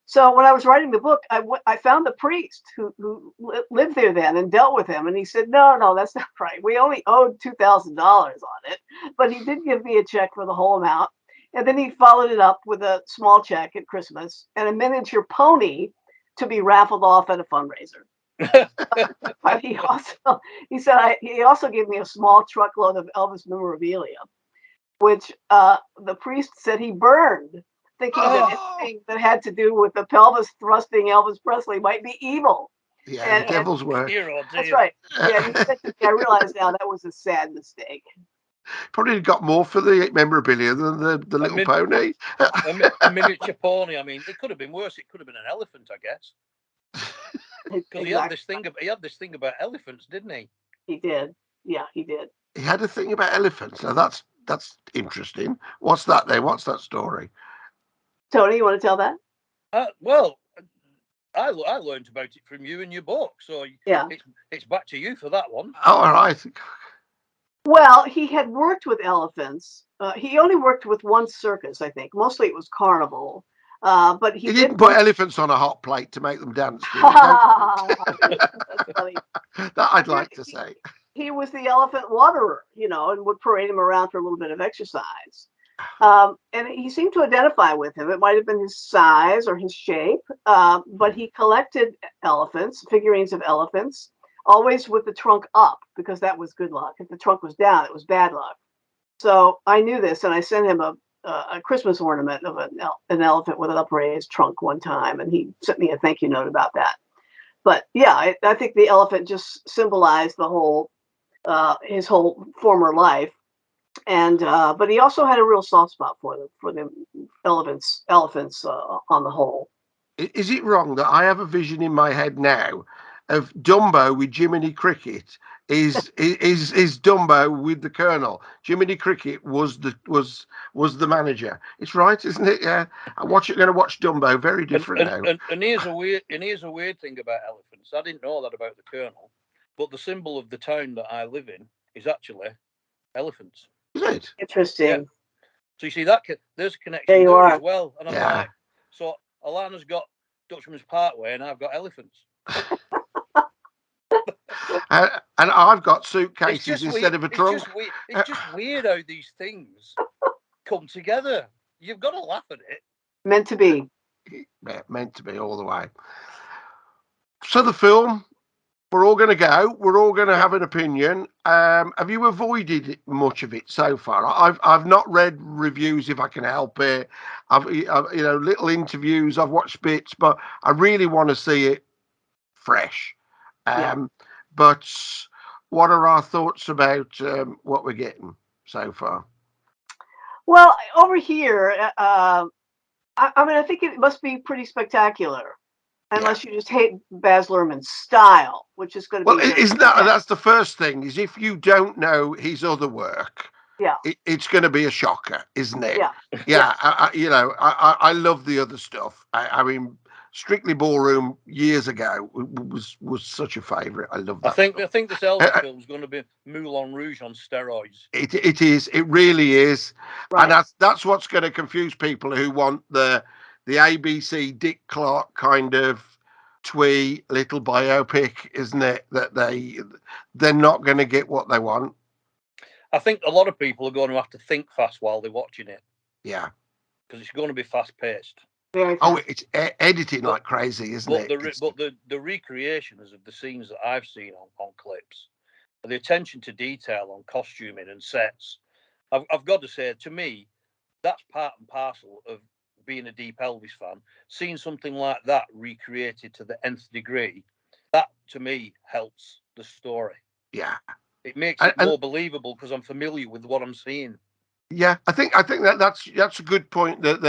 So when I was writing the book, I found the priest who lived there then and dealt with him, and he said, no, that's not right. We only owed $2,000 on it, but he did give me a check for the whole amount. And then he followed it up with a small check at Christmas and a miniature pony to be raffled off at a fundraiser. But he also gave me a small truckload of Elvis memorabilia, which the priest said he burned, thinking that anything that had to do with the pelvis thrusting Elvis Presley might be evil. Yeah, the devil's work. That's right. Yeah, he said to me, I realize now that was a sad mistake. Probably got more for the memorabilia than the little pony. A miniature pony. I mean, it could have been worse. It could have been an elephant, I guess. Because he had this thing about elephants, didn't he? He did. Yeah, he did. He had a thing about elephants. Now that's interesting. What's that then? What's that story? Tony, you want to tell that? Well, I learned about it from you in your book, so yeah, it's back to you for that one. Oh, all right. Well, he had worked with elephants. He only worked with one circus, I think. Mostly it was carnival. But he didn't put elephants on a hot plate to make them dance, did he? That's funny. That I'd like to say. He was the elephant waterer, and would parade him around for a little bit of exercise. And he seemed to identify with him. It might have been his size or his shape, but he collected elephants, figurines of elephants, always with the trunk up, because that was good luck. If the trunk was down, it was bad luck. So I knew this, and I sent him a Christmas ornament of an elephant with an upraised trunk one time, and he sent me a thank you note about that. But yeah, I think the elephant just symbolized the whole his whole former life, and but he also had a real soft spot for the elephants on the whole. Is it wrong that I have a vision in my head now of Dumbo with Jiminy Cricket? Is Dumbo with the Colonel? Jiminy Cricket was the manager. It's right, isn't it? Yeah. Going to watch Dumbo. Very different now. And here's a weird thing about elephants. I didn't know that about the Colonel, but the symbol of the town that I live in is actually elephants. Is it? Interesting. Yeah. So you see there's a connection there as well. And I'm like, so Alanna's got Dutchman's Parkway, and I've got elephants. And I've got suitcases instead of a trunk. It's just weird how these things come together. You've got to laugh at it. Meant to be. Yeah, meant to be all the way. So the film, we're all going to go. We're all going to have an opinion. Have you avoided much of it so far? I've not read reviews if I can help it. I've little interviews. I've watched bits, but I really want to see it fresh. But what are our thoughts about what we're getting so far? Well, over here, I mean, I think it must be pretty spectacular. Unless you just hate Baz Luhrmann's style, which is going to be. Well, isn't that's the first thing? Is if you don't know his other work, it's going to be a shocker, isn't it? Yeah. I love the other stuff. I mean, Strictly Ballroom years ago was such a favourite. I love that. I think this Elvis film is going to be Moulin Rouge on steroids. It is. It really is, right. And that's what's going to confuse people who want the ABC Dick Clark kind of twee little biopic, isn't it? That they're not going to get what they want. I think a lot of people are going to have to think fast while they're watching it. Yeah, because it's going to be fast paced. Oh, it's editing like crazy, isn't it? But the recreations of the scenes that I've seen on clips, the attention to detail on costuming and sets, I've got to say, to me, that's part and parcel of being a deep Elvis fan. Seeing something like that recreated to the nth degree, that to me helps the story. Yeah, It makes it and more believable because I'm familiar with what I'm seeing. yeah, I think that's a good point. That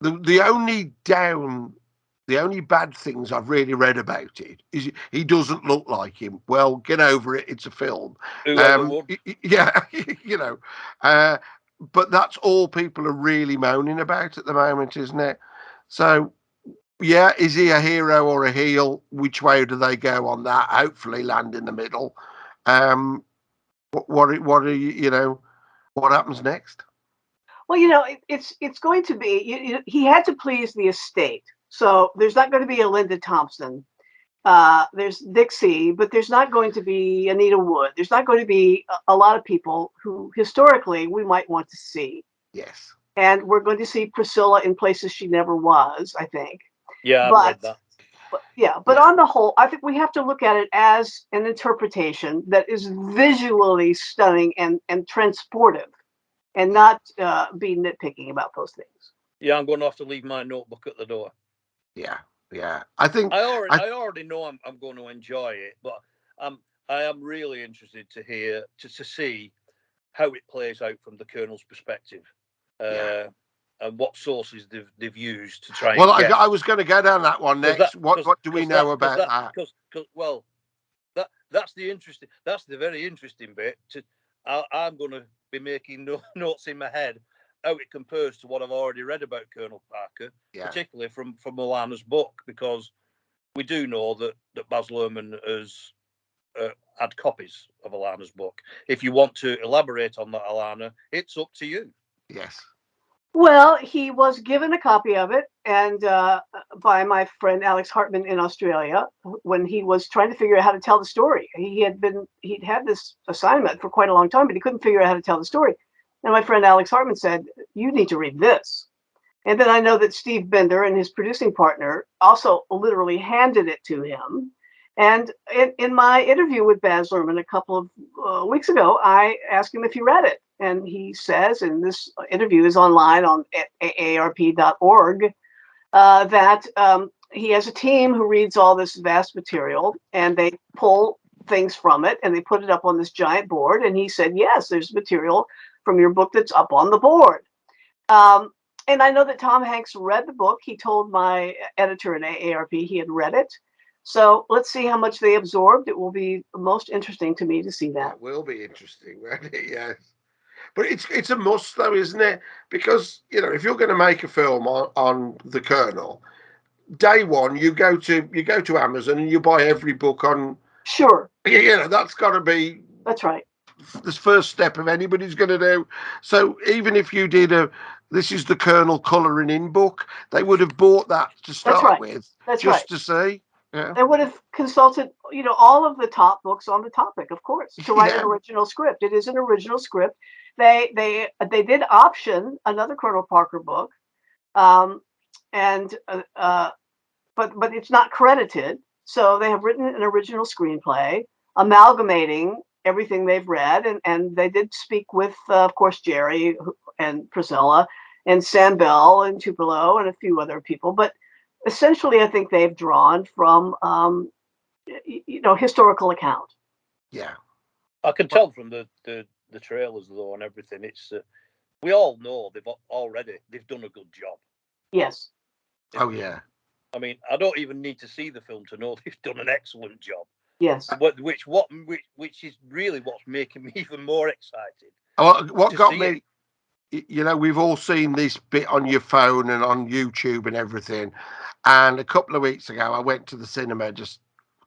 the only the only bad things I've really read about it is he doesn't look like him. Well, get over it. It's a film. Whoever would. Yeah, you know, uh, but that's all people are really moaning about at the moment, isn't it? So, yeah, is he a hero or a heel? Which way do they go on that? Hopefully, land in the middle. Um, what are you know? What happens next? Well, it's going to be he had to please the estate, so there's not going to be a Linda Thompson. There's Dixie, but there's not going to be Anita Wood. There's not going to be a lot of people who historically we might want to see. Yes. And we're going to see Priscilla in places she never was, I think. Yeah, I've But read that. but on the whole, I think we have to look at it as an interpretation that is visually stunning and transportive, and not be nitpicking about those things. Yeah, I'm going to have to leave my notebook at the door. Yeah, yeah. I think I already know I'm going to enjoy it, but I am really interested to hear to see how it plays out from the Colonel's perspective, yeah. and what sources they've used to try Well, and get. I was going to go down that one next. What do we know about that? Because well, that's the very interesting bit. I'm going to be making notes in my head how it compares to what I've already read about Colonel Parker, Yeah, particularly from Alanna's book, because we do know that Baz Luhrmann has had copies of Alanna's book. If you want to elaborate on that, Alanna, it's up to you. yes, Well, he was given a copy of it, and by my friend Alex Hartman in Australia, when he was trying to figure out how to tell the story. He'd had this assignment for quite a long time, but he couldn't figure out how to tell the story. And my friend Alex Hartman said, "You need to read this." And then I know that Steve Bender and his producing partner also literally handed it to him. And in my interview with Baz Luhrmann a couple of weeks ago, I asked him if he read it. And he says, and this interview is online on aarp.org, that he has a team who reads all this vast material and they pull things from it and they put it up on this giant board. And he said, yes, there's material from your book that's up on the board. And I know that Tom Hanks read the book. He told my editor at AARP he had read it. So let's see how much they absorbed. It will be most interesting to me to see that. that will be interesting, won't it? Yes, but it's a must though, isn't it? Because if you're going to make a film on the Colonel, day one you go to Amazon and you buy every book on. Sure. That's got to be That's right. the first step of anybody's going to do. So even if you did this is the Colonel colouring in book, they would have bought that to That's start right. with, That's right. just to see. Yeah. They would have consulted, all of the top books on the topic, of course, to write an original script. It is an original script. They did option another Colonel Parker book, and but it's not credited. So they have written an original screenplay, amalgamating everything they've read, and they did speak with, of course, Jerry and Priscilla and Sam Bell and Tupelo and a few other people, but essentially, I think they've drawn from historical account. Yeah. I can tell from the trailers though and everything. It's we all know they've done a good job. Yes. Oh yeah. I mean, I don't even need to see the film to know they've done an excellent job. Yes. Which is really what's making me even more excited. What got me, we've all seen this bit on your phone and on YouTube and everything. And a couple of weeks ago, I went to the cinema just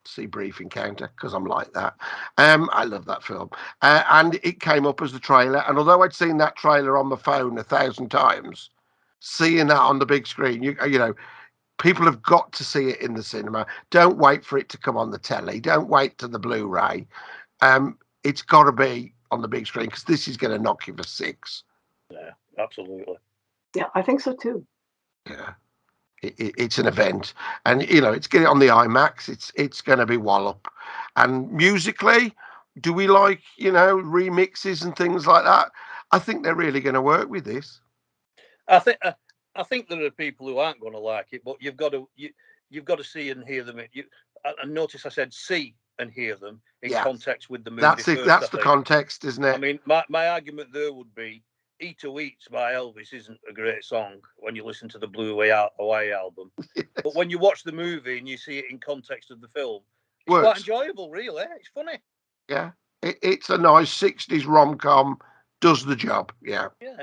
to see Brief Encounter because I'm like that. I love that film. And it came up as the trailer. And although I'd seen that trailer on my phone 1,000 times, seeing that on the big screen, people have got to see it in the cinema. Don't wait for it to come on the telly. Don't wait to the Blu-ray. It's got to be on the big screen because this is going to knock you for six. Yeah, absolutely. Yeah, I think so too. Yeah, it's an event, and it's getting on the IMAX. It's going to be wallop. And musically, do we like remixes and things like that? I think they're really going to work with this. I think there are people who aren't going to like it, but you've got to see and hear them. And notice I said see and hear them in Yeah. context with the movie. That's it. First, That's I the think. context, isn't it? I mean, my argument there would be "Eat to Eats" by Elvis isn't a great song when you listen to the Blue Hawaii album, but when you watch the movie and you see it in context of the film, it's quite Works. enjoyable. Really, it's funny. Yeah, it's a nice 60s rom-com. Does the job. Yeah. Yeah,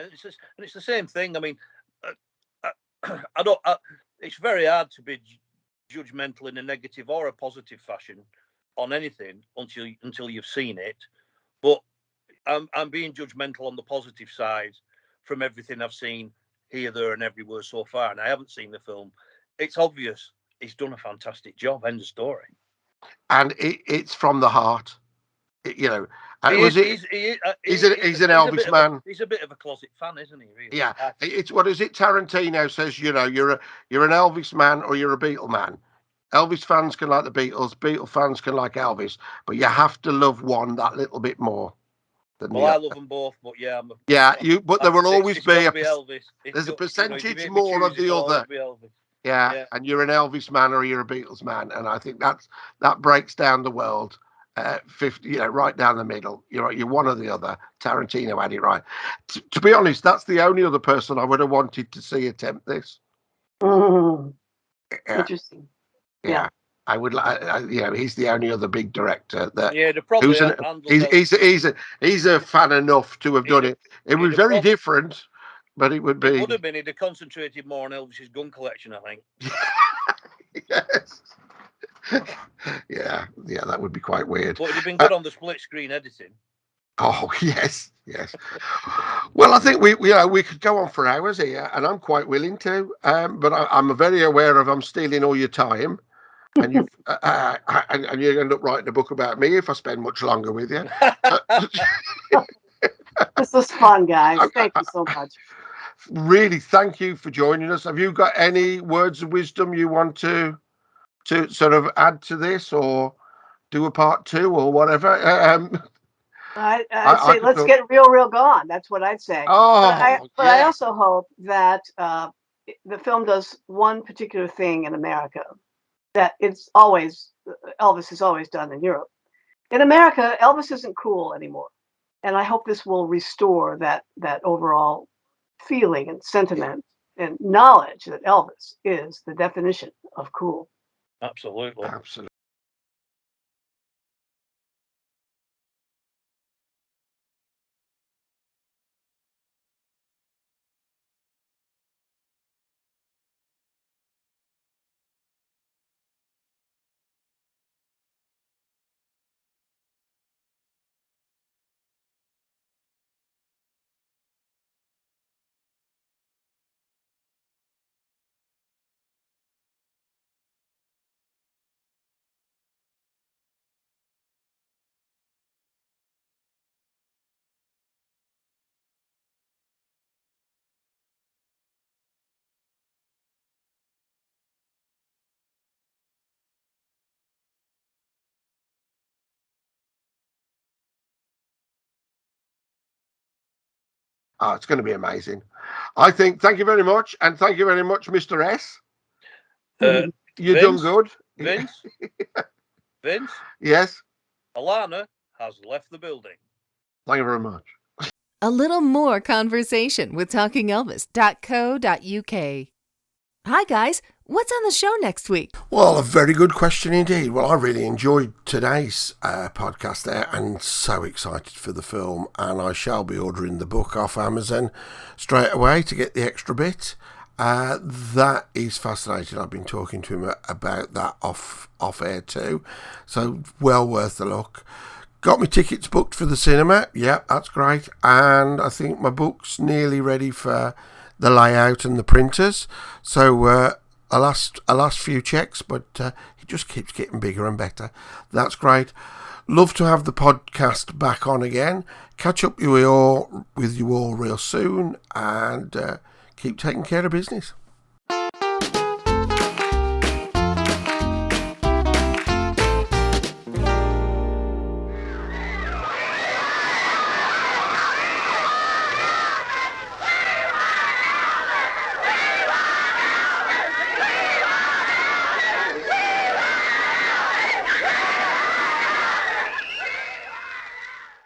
it's the same thing. I mean, I don't. It's very hard to be judgmental in a negative or a positive fashion on anything until you've seen it. But I'm being judgmental on the positive side from everything I've seen here, there, and everywhere so far, and I haven't seen the film. It's obvious he's done a fantastic job. End of story. And it's from the heart. You know, He's an Elvis man. He's a bit of a closet fan, isn't he? Really? Yeah, it's what is it? Tarantino says, you're an Elvis man or you're a Beatle man. Elvis fans can like the Beatles, Beatle fans can like Elvis, but you have to love one that little bit more than the I other. love them both, but yeah, but there will always be Elvis. There's a percentage more of the other. Yeah, and you're an Elvis man or you're a Beatles man, and I think that breaks down the world. 50, right down the middle. You're one or the other. Tarantino had it right. To be honest, that's the only other person I would have wanted to see attempt this. Yeah. Interesting. Yeah. I would like. He's the only other big director that. Yeah, the problem. He's a fan enough to have done it. It was very different, but it would be. It would have been. He'd have concentrated more on Elvis's gun collection, I think. Yes. yeah, that would be quite weird. But it'd have been good on the split screen editing. Oh yes. Well, I think we could go on for hours here, and I'm quite willing to. But I'm very aware of I'm stealing all your time, and you and you end up writing a book about me if I spend much longer with you. This was fun, guys. Thank you so much. Really, thank you for joining us. Have you got any words of wisdom you want to sort of add to this, or do a part 2 or whatever? I'd say let's get real gone. That's what I'd say. But I also hope that the film does one particular thing in America that Elvis has always done in Europe. In America, Elvis isn't cool anymore, and I hope this will restore that overall feeling and sentiment and knowledge that Elvis is the definition of cool. Absolutely. Oh, it's going to be amazing. I think. Thank you very much, and thank you very much, Mr. S. You've done good, Vince. Vince. Yes. Alanna has left the building. Thank you very much. A little more conversation with talkingelvis.co.uk. Hi guys, what's on the show next week? Well, a very good question indeed. Well, I really enjoyed today's podcast there and so excited for the film, and I shall be ordering the book off Amazon straight away to get the extra bit. That is fascinating. I've been talking to him about that off air too, so well worth the look. Got my tickets booked for the cinema. Yeah, that's great. And I think my book's nearly ready for the layout and the printers. So a last few checks, but it just keeps getting bigger and better. That's great. Love to have the podcast back on again. Catch up with you all real soon, and keep taking care of business.